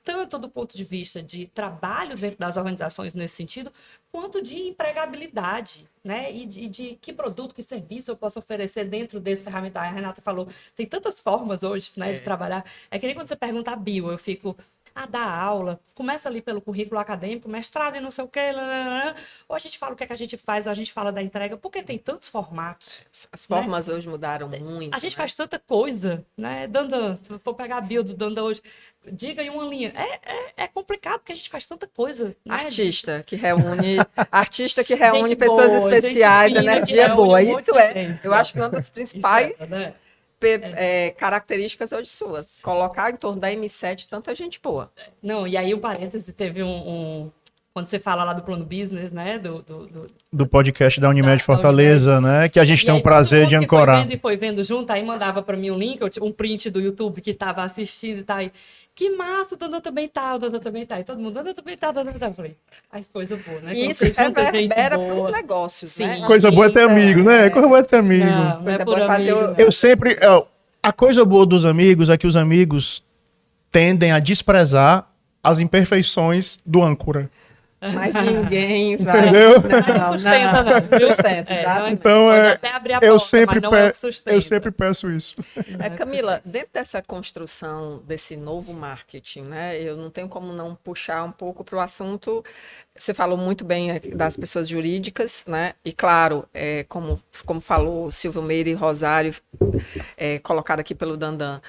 tanto do ponto de vista de trabalho dentro das organizações nesse sentido, quanto de empregabilidade, né, e de que produto, que serviço eu posso oferecer dentro desse ferramental. A Renata falou, tem tantas formas hoje, né, de trabalhar. É que nem quando você pergunta a bio, eu fico... dar aula, começa ali pelo currículo acadêmico, mestrado e não sei o quê, ou a gente fala o que é que a gente faz, ou a gente fala da entrega, porque tem tantos formatos. As formas hoje mudaram muito. A gente né? faz tanta coisa, né? Dandan, se eu for pegar a bio do Dandan hoje, diga em uma linha. É complicado, porque a gente faz tanta coisa. Né? Artista que reúne Gente pessoas boa, especiais, gente fina, energia que boa. reúne um Isso monte de é, gente, eu acho que uma das principais Isso né? características hoje suas. Colocar em torno da M7 tanta gente boa. Não, e aí um parêntese, teve quando você fala lá do plano business, né? Do podcast da Unimed Da Fortaleza, né? Que a gente E tem aí, o prazer todo de mundo que ancorar. foi vendo junto, aí mandava para mim um link, um print do YouTube que tava assistindo e tá aí. Que massa, o Dandan também tá, o Dandan também tá. E todo mundo, Dandan também tá, Dandan também tá. Eu falei, as coisas boas, né? E Quando isso você junta gente reverbera para boa. os negócios, Sim. né? Coisa boa é ter amigo, né? Coisa boa é ter amigo. Não Coisa é boa por é fazer amigo, o- não. Eu sempre. A coisa boa dos amigos é que os amigos tendem a desprezar as imperfeições do âncora. Mas ninguém vai. Entendeu? Não sustenta, não. Viu? Sustenta, exatamente. Então, Pode até abrir a porta, eu sempre, mas não é o que sustenta. eu sempre peço isso. Não é o que Camila, sustenta. dentro dessa construção desse novo marketing, né? Eu não tenho como não puxar um pouco para o assunto. Você falou muito bem aqui das pessoas jurídicas, né? E claro, como falou Silvio Meire e Rosário, colocado aqui pelo Dandan,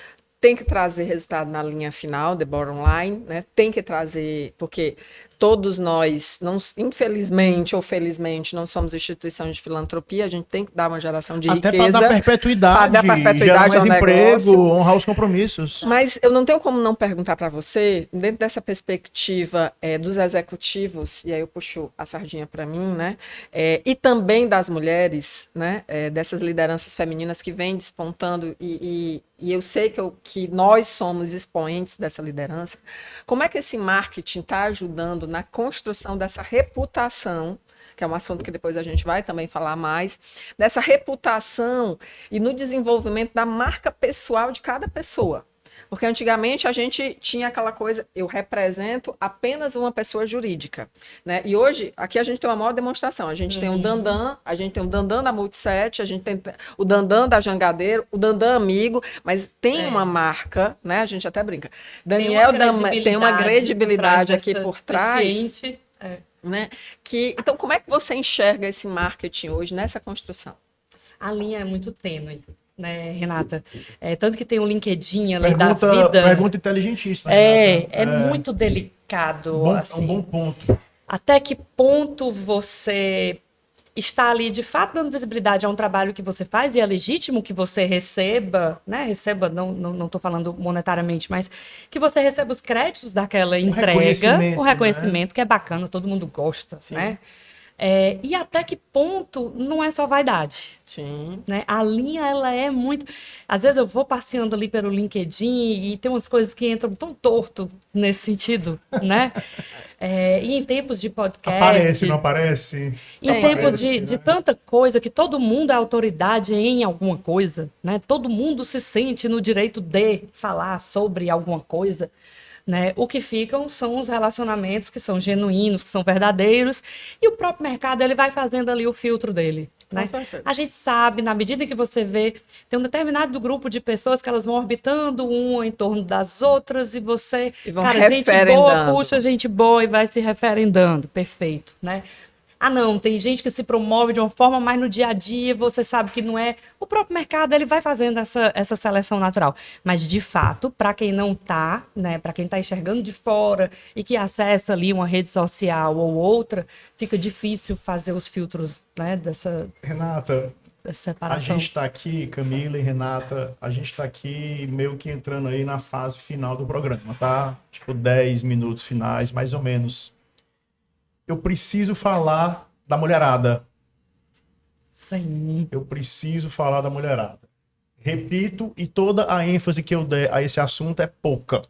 tem que trazer resultado na linha final, the bottom line, né? Tem que trazer, porque todos nós, não, infelizmente ou felizmente, não somos instituição de filantropia, a gente tem que dar uma geração de Até riqueza. para dar perpetuidade, gerar mais ao emprego, negócio. honrar os compromissos. Mas eu não tenho como não perguntar para você, dentro dessa perspectiva dos executivos, e aí eu puxo a sardinha para mim, né? E também das mulheres, né? Dessas lideranças femininas que vêm despontando, e eu sei que nós somos expoentes dessa liderança. Como é que esse marketing está ajudando na construção dessa reputação, que é um assunto que depois a gente vai também falar mais, dessa reputação e no desenvolvimento da marca pessoal de cada pessoa? Porque antigamente a gente tinha aquela coisa, eu represento apenas uma pessoa jurídica, né? E hoje, aqui a gente tem uma maior demonstração. A gente tem o Dandan, a gente tem o Dandan da Multiset, a gente tem o Dandan da Jangadeiro, o Dandan Amigo, mas tem uma marca, né? A gente até brinca. Daniel tem uma credibilidade aqui por trás. Né? Então, como é que você enxerga esse marketing hoje nessa construção? A linha é muito tênue, né, Renata? Tanto que tem o LinkedIn, a lei da vida. Pergunta inteligentíssima, Renata. É muito delicado. É um bom ponto. Até que ponto você está ali, de fato, dando visibilidade a um trabalho que você faz, e é legítimo que você receba, né? Receba, não estou falando monetariamente, mas que você receba os créditos daquela entrega, o reconhecimento, né? Que é bacana, todo mundo gosta, sim, né? E até que ponto não é só vaidade. Sim. Né? A linha, ela é muito... Às vezes eu vou passeando ali pelo LinkedIn e tem umas coisas que entram tão torto nesse sentido, né? E em tempos de podcast... Aparece, não aparece? Em tempos de tanta coisa, que todo mundo é autoridade em alguma coisa, né? Todo mundo se sente no direito de falar sobre alguma coisa, né? O que ficam são os relacionamentos que são genuínos, que são verdadeiros, e o próprio mercado ele vai fazendo ali o filtro dele. Né? A gente sabe, na medida que você vê, tem um determinado grupo de pessoas que elas vão orbitando uma em torno das outras, e você, cara, gente boa, puxa gente boa e vai se referendando. Perfeito, né? Ah, não, tem gente que se promove de uma forma, mas no dia a dia você sabe que não é. O próprio mercado ele vai fazendo essa seleção natural. Mas, de fato, para quem não está, né, para quem está enxergando de fora e que acessa ali uma rede social ou outra, fica difícil fazer os filtros, né, dessa separação. A gente está aqui, Camila e Renata, a gente está aqui meio que entrando aí na fase final do programa, tá? Tipo, 10 minutos finais, mais ou menos. Eu preciso falar da mulherada. Sim. Eu preciso falar da mulherada. Repito, e toda a ênfase que eu der a esse assunto é pouca.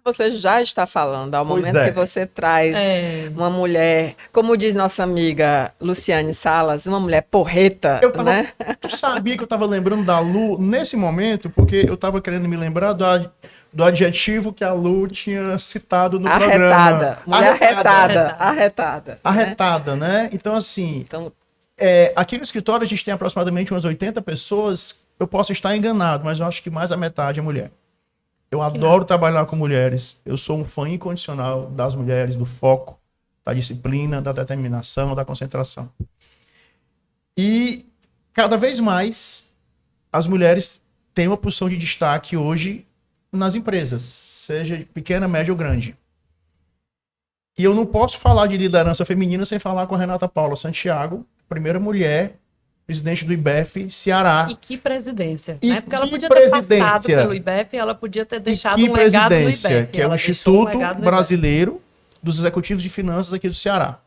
Você já está falando, ao momento que você traz uma mulher, como diz nossa amiga Luciane Salas, uma mulher porreta, né? Tu sabia que eu estava lembrando da Lu nesse momento, porque eu estava querendo me lembrar do adjetivo que a Lu tinha citado no programa. Mulher arretada. Arretada, né? Então, assim, aqui no escritório a gente tem aproximadamente umas 80 pessoas. Eu posso estar enganado, mas eu acho que mais da metade é mulher. Eu adoro trabalhar com mulheres. Eu sou um fã incondicional das mulheres, do foco, da disciplina, da determinação, da concentração. E cada vez mais as mulheres têm uma posição de destaque hoje nas empresas, seja pequena, média ou grande. E eu não posso falar de liderança feminina sem falar com a Renata Paula Santiago, primeira mulher presidente do IBEF Ceará. E que presidência, né? Porque ela podia ter passado pelo IBEF, ela podia ter deixado um legado no IBEF. Que é o Instituto Brasileiro dos Executivos de Finanças aqui do Ceará.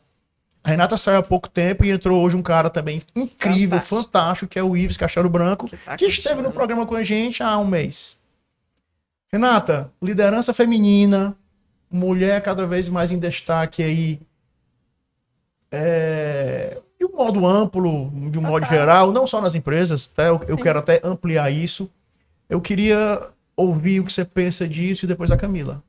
A Renata saiu há pouco tempo e entrou hoje um cara também incrível, fantástico, que é o Ives Castelo Branco, que esteve no programa com a gente há um mês. Renata, liderança feminina, mulher cada vez mais em destaque aí, de um modo amplo, de um modo geral, não só nas empresas, tá? Eu quero até ampliar isso. Eu queria ouvir o que você pensa disso e depois a Camila.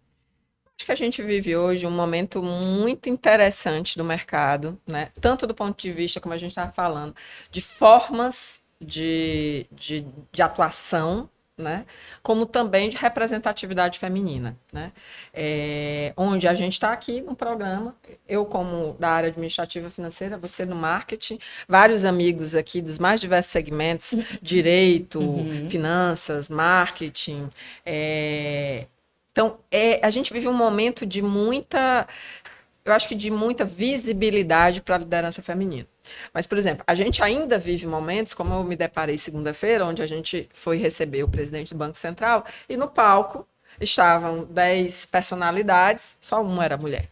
Acho que a gente vive hoje um momento muito interessante do mercado, né? Tanto do ponto de vista, como a gente estava falando, de formas de atuação, né? Como também de representatividade feminina, né? Onde a gente está aqui no programa, eu como da área administrativa financeira, você no marketing, vários amigos aqui dos mais diversos segmentos, direito, finanças, marketing. Então, a gente vive um momento de muita... eu acho que de muita visibilidade para a liderança feminina. Mas, por exemplo, a gente ainda vive momentos, como eu me deparei segunda-feira, onde a gente foi receber o presidente do Banco Central, e no palco estavam 10 personalidades, só uma era mulher.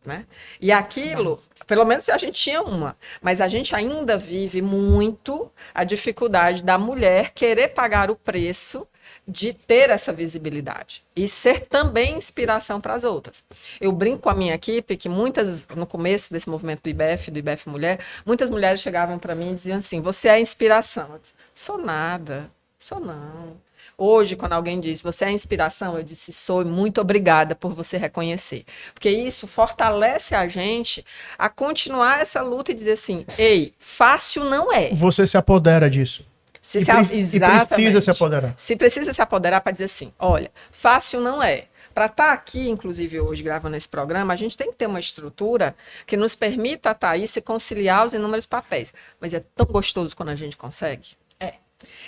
Né? E aquilo, pelo menos a gente tinha uma, mas a gente ainda vive muito a dificuldade da mulher querer pagar o preço de ter essa visibilidade e ser também inspiração para as outras. Eu brinco com a minha equipe que muitas, no começo desse movimento do IBF Mulher, muitas mulheres chegavam para mim e diziam assim, você é a inspiração. Eu disse, sou nada, sou não. Hoje, quando alguém diz, você é a inspiração, eu disse, sou e muito obrigada por você reconhecer. Porque isso fortalece a gente a continuar essa luta e dizer assim, ei, fácil não é. Você se apodera disso. E precisa se apoderar. Se precisa se apoderar para dizer assim, olha, fácil não é. Para estar aqui, inclusive hoje, gravando esse programa, a gente tem que ter uma estrutura que nos permita estar aí se conciliar os inúmeros papéis. Mas é tão gostoso quando a gente consegue.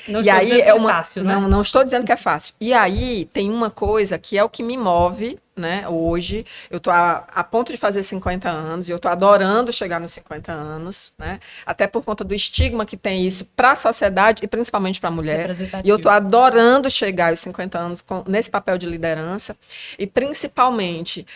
Não E estou aí dizendo que é é uma, fácil, né? não estou dizendo que é fácil. E aí tem uma coisa que é o que me move, né? Hoje eu tô a ponto de fazer 50 anos e eu tô adorando chegar nos 50 anos, né? Até por conta do estigma que tem isso para a sociedade e principalmente para a mulher. E eu tô adorando chegar aos 50 anos nesse papel de liderança e principalmente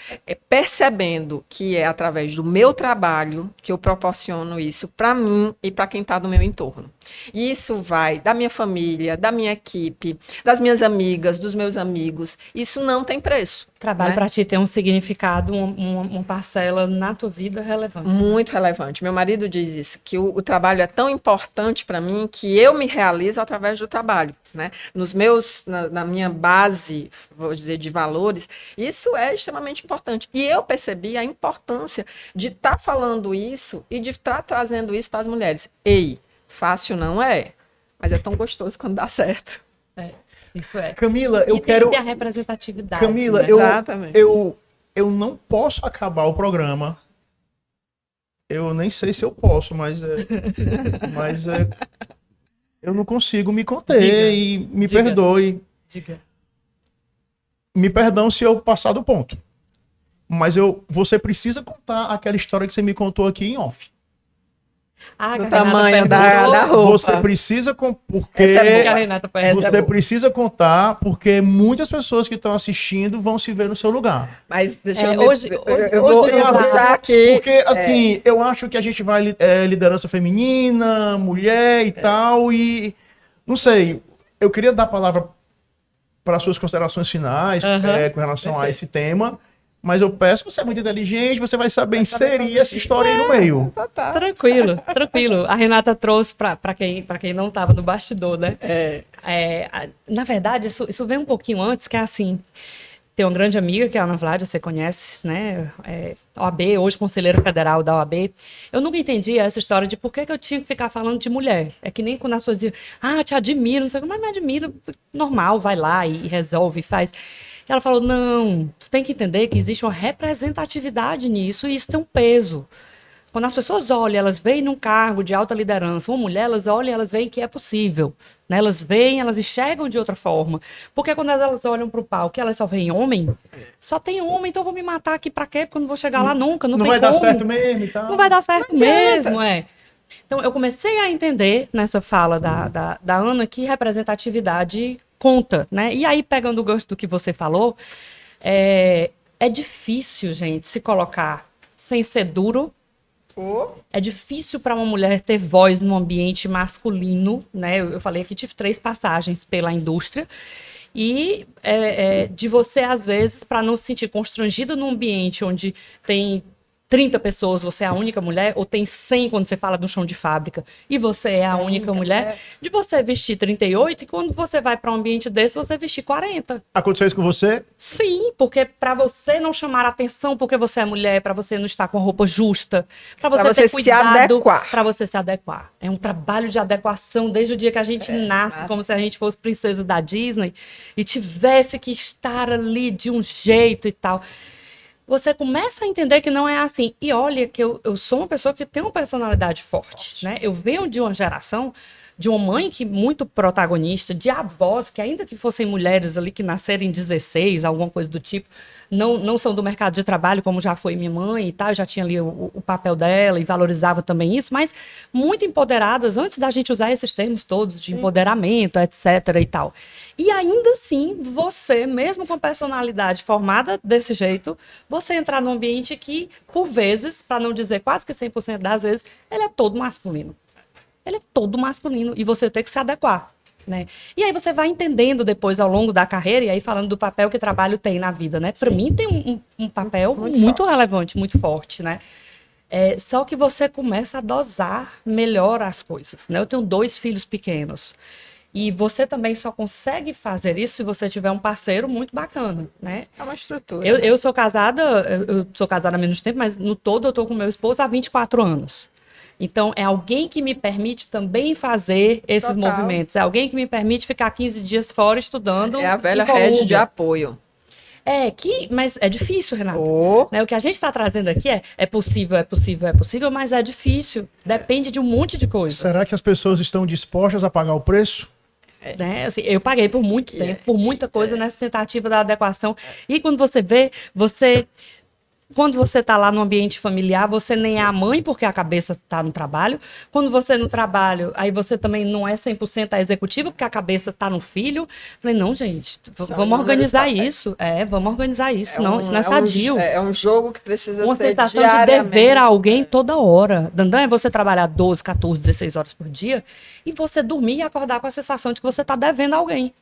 percebendo que é através do meu trabalho que eu proporciono isso para mim e para quem está do meu entorno. E isso vai da minha família, da minha equipe, das minhas amigas, dos meus amigos. Isso não tem preço. Trabalho para ti tem um significado, uma parcela na tua vida relevante. Muito relevante. Meu marido diz isso, que o trabalho é tão importante para mim que eu me realizo através do trabalho, né? Na minha base, vou dizer, de valores, isso é extremamente importante. E eu percebi a importância de estar falando isso e de estar trazendo isso para as mulheres. Ei, fácil não é, mas é tão gostoso quando dá certo. Isso é. Camila, eu e quero... tem a representatividade. Camila, né? eu não posso acabar o programa. Eu nem sei se eu posso, mas eu não consigo me conter. Diga, e me diga. perdoe. Diga. Me perdão se eu passar do ponto. Mas você precisa contar aquela história que você me contou aqui em off. Do tamanho da roupa. Você precisa porque a Renata você precisa contar porque muitas pessoas que estão assistindo vão se ver no seu lugar. Mas deixa eu vou Tem a ver, mostrar aqui. porque assim, eu acho que a gente vai liderança feminina, mulher e tal e não sei, eu queria dar a palavra para suas considerações finais com relação a esse tema. Mas eu peço, você é muito inteligente, você vai saber inserir essa história aí no meio. Tranquilo. A Renata trouxe para quem não estava no bastidor, né? Na verdade, isso vem um pouquinho antes, que é assim, tem uma grande amiga, que é a Ana Vládia, você conhece, né? OAB, hoje conselheira federal da OAB. Eu nunca entendi essa história de por que eu tinha que ficar falando de mulher. É que nem quando as pessoas diziam, te admiro, não sei o que, mas me admiro, normal, vai lá e resolve, faz. Ela falou, não, tu tem que entender que existe uma representatividade nisso e isso tem um peso. Quando as pessoas olham, elas veem num cargo de alta liderança, uma mulher, elas olham e elas veem que é possível. Né? Elas veem, elas enxergam de outra forma. Porque quando elas olham para o palco, elas só veem homem, só tem homem, então eu vou me matar aqui para quê? Porque eu não vou chegar lá nunca, não tem vai como. dar certo mesmo e tal. Não vai dar certo mesmo, Então, eu comecei a entender nessa fala da Ana que representatividade conta, né? E aí, pegando o gancho do que você falou, é difícil, gente, se colocar sem ser duro. É difícil para uma mulher ter voz num ambiente masculino, né? Eu falei que tive 3 passagens pela indústria. E de você, às vezes, para não se sentir constrangida num ambiente onde tem 30 pessoas, você é a única mulher, ou tem 100 quando você fala no chão de fábrica, e você é a única mulher, de você vestir 38, e quando você vai para um ambiente desse, você vestir 40. Aconteceu isso com você? Sim, porque para você não chamar atenção porque você é mulher, para você não estar com a roupa justa, para você ter cuidado, para você se adequar. É um trabalho de adequação desde o dia que a gente nasce, como se a gente fosse princesa da Disney, e tivesse que estar ali de um jeito e tal. Você começa a entender que não é assim. E olha que eu sou uma pessoa que tem uma personalidade forte, né? Eu venho de uma geração de uma mãe que muito protagonista, de avós que ainda que fossem mulheres ali que nasceram em 16, alguma coisa do tipo, não são do mercado de trabalho, como já foi minha mãe e tal, já tinha ali o papel dela e valorizava também isso, mas muito empoderadas antes da gente usar esses termos todos de empoderamento, etc. e tal. E ainda assim, você, mesmo com personalidade formada desse jeito, você entrar num ambiente que, por vezes, para não dizer quase que 100% das vezes, ele é todo masculino. Ele é todo masculino e você tem que se adequar. Né? E aí você vai entendendo depois ao longo da carreira, e aí falando do papel que o trabalho tem na vida, né? Para mim tem um papel muito relevante, muito forte, né? Só que você começa a dosar melhor as coisas, né? Eu tenho 2 filhos pequenos. E você também só consegue fazer isso se você tiver um parceiro muito bacana, né? É uma estrutura. Eu sou casada há menos tempo, mas no todo eu tô com meu esposo há 24 anos. Então, é alguém que me permite também fazer esses movimentos. É alguém que me permite ficar 15 dias fora estudando. É a velha rede de apoio. Mas é difícil, Renata. Oh. Né, o que a gente está trazendo aqui é possível, mas é difícil. Depende de um monte de coisa. Será que as pessoas estão dispostas a pagar o preço? Né? Assim, eu paguei por muito tempo, por muita coisa nessa tentativa da adequação. E quando você vê, quando você está lá no ambiente familiar, você nem é a mãe, porque a cabeça está no trabalho. Quando você no trabalho, aí você também não é 100% a executiva, porque a cabeça está no filho. Falei, não, gente, vamos organizar isso. Vamos organizar isso. Isso não é sadio. É um jogo que precisa uma ser sensação de dever a alguém toda hora. Dandan é você trabalhar 12, 14, 16 horas por dia e você dormir e acordar com a sensação de que você está devendo a alguém.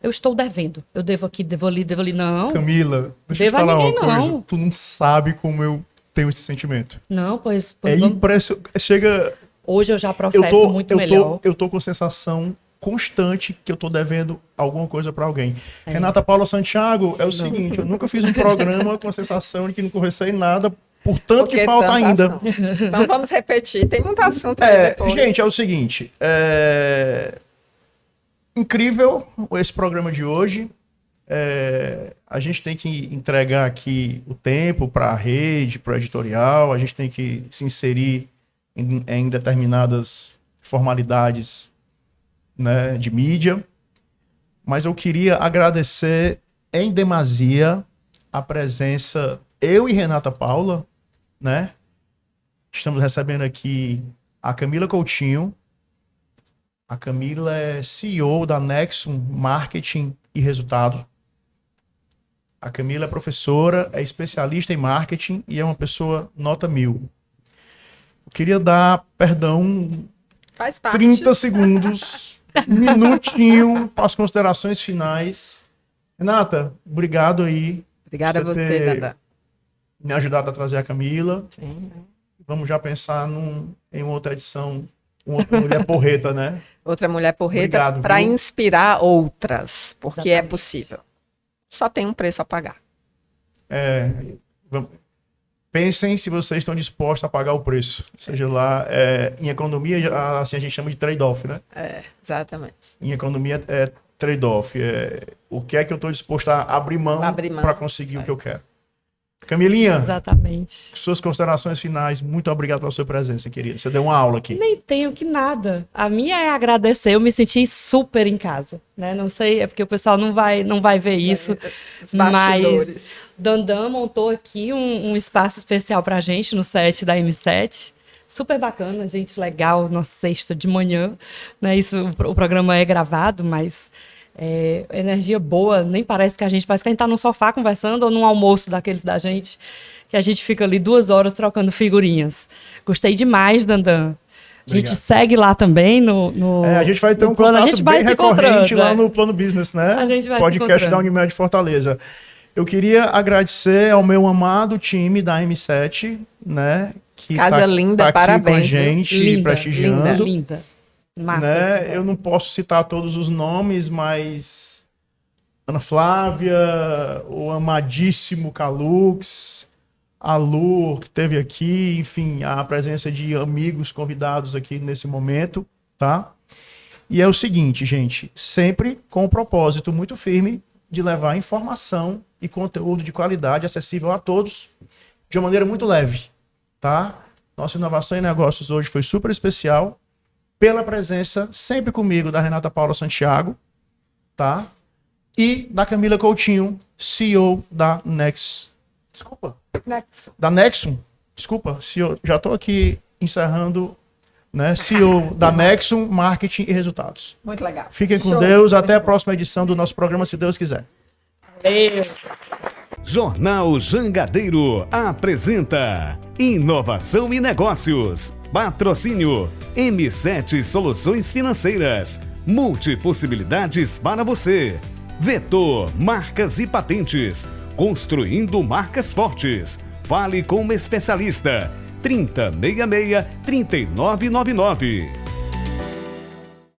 Eu estou devendo. Eu devo aqui, devo ali, não. Camila, deixa eu te falar uma coisa. Tu não sabe como eu tenho esse sentimento. Não, pois impressionante. Chega... Hoje eu já processo muito melhor. Eu tô com sensação constante que eu tô devendo alguma coisa para alguém. Renata Paula Santiago, o seguinte, eu nunca fiz um programa com a sensação de que não conversei nada, portanto que falta ainda. Então vamos repetir, tem muito assunto aí depois. Gente, é o seguinte, incrível esse programa de hoje. A gente tem que entregar aqui o tempo para a rede, para o editorial. A gente tem que se inserir em determinadas formalidades, né, de mídia. Mas eu queria agradecer em demasia a presença, eu e Renata Paula, né? Estamos recebendo aqui a Camila Coutinho. A Camila é CEO da Nexum Marketing e Resultado. A Camila é professora, é especialista em marketing e é uma pessoa nota 1000. Eu queria dar, Faz parte. 30 segundos, minutinho para as considerações finais. Renata, obrigado aí. Obrigada a você, Dada. Me ajudado a trazer a Camila. Sim. Vamos já pensar em uma outra edição. Uma outra mulher porreta, né? Outra mulher porreta para inspirar outras, porque Exatamente. é possível. Só tem um preço a pagar. Pensem se vocês estão dispostos a pagar o preço. Seja lá, em economia, assim a gente chama de trade-off, né? Exatamente. Em economia é trade-off. O que é que eu estou disposto a abrir mão para conseguir o que eu quero. Camilinha, exatamente. Suas considerações finais, muito obrigado pela sua presença, querida. Você deu uma aula aqui. Nem tenho que nada. A minha é agradecer, eu me senti super em casa, né? Não sei, é porque o pessoal não vai ver isso, mas Dandan montou aqui um espaço especial pra gente no set da M7. Super bacana, gente legal, nossa sexta de manhã, né? O programa é gravado, mas energia boa, nem parece que a gente tá num sofá conversando ou num almoço daqueles da gente, que a gente fica ali 2 horas trocando figurinhas. Gostei demais, Dandan. A gente segue lá também a gente vai ter um contato bem recorrente lá no Plano Business, né? A gente vai podcast da Unimed Fortaleza. Eu queria agradecer ao meu amado time da M7, né? Que Casa linda, tá parabéns. Aqui com a gente, linda, prestigiando. Linda. Massa, né? Eu não posso citar todos os nomes, mas Ana Flávia, o amadíssimo Calux, a Lu, que esteve aqui, enfim, a presença de amigos convidados aqui nesse momento, tá? E é o seguinte, gente, sempre com um propósito muito firme de levar informação e conteúdo de qualidade acessível a todos de uma maneira muito leve, tá? Nossa inovação em negócios hoje foi super especial. pela presença sempre comigo da Renata Paula Santiago, tá? E da Camila Coutinho, CEO da Nexum. Desculpa, CEO, já estou aqui encerrando, né? CEO da Nexum Marketing e Resultados. Muito legal. Fiquem com Show. Deus, até a próxima edição do nosso programa, se Deus quiser. Valeu. Jornal Jangadeiro apresenta Inovação e Negócios. Patrocínio M7 Soluções Financeiras. Multipossibilidades para você. Vetor Marcas e Patentes. Construindo marcas fortes. Fale com um especialista. 3066-3999.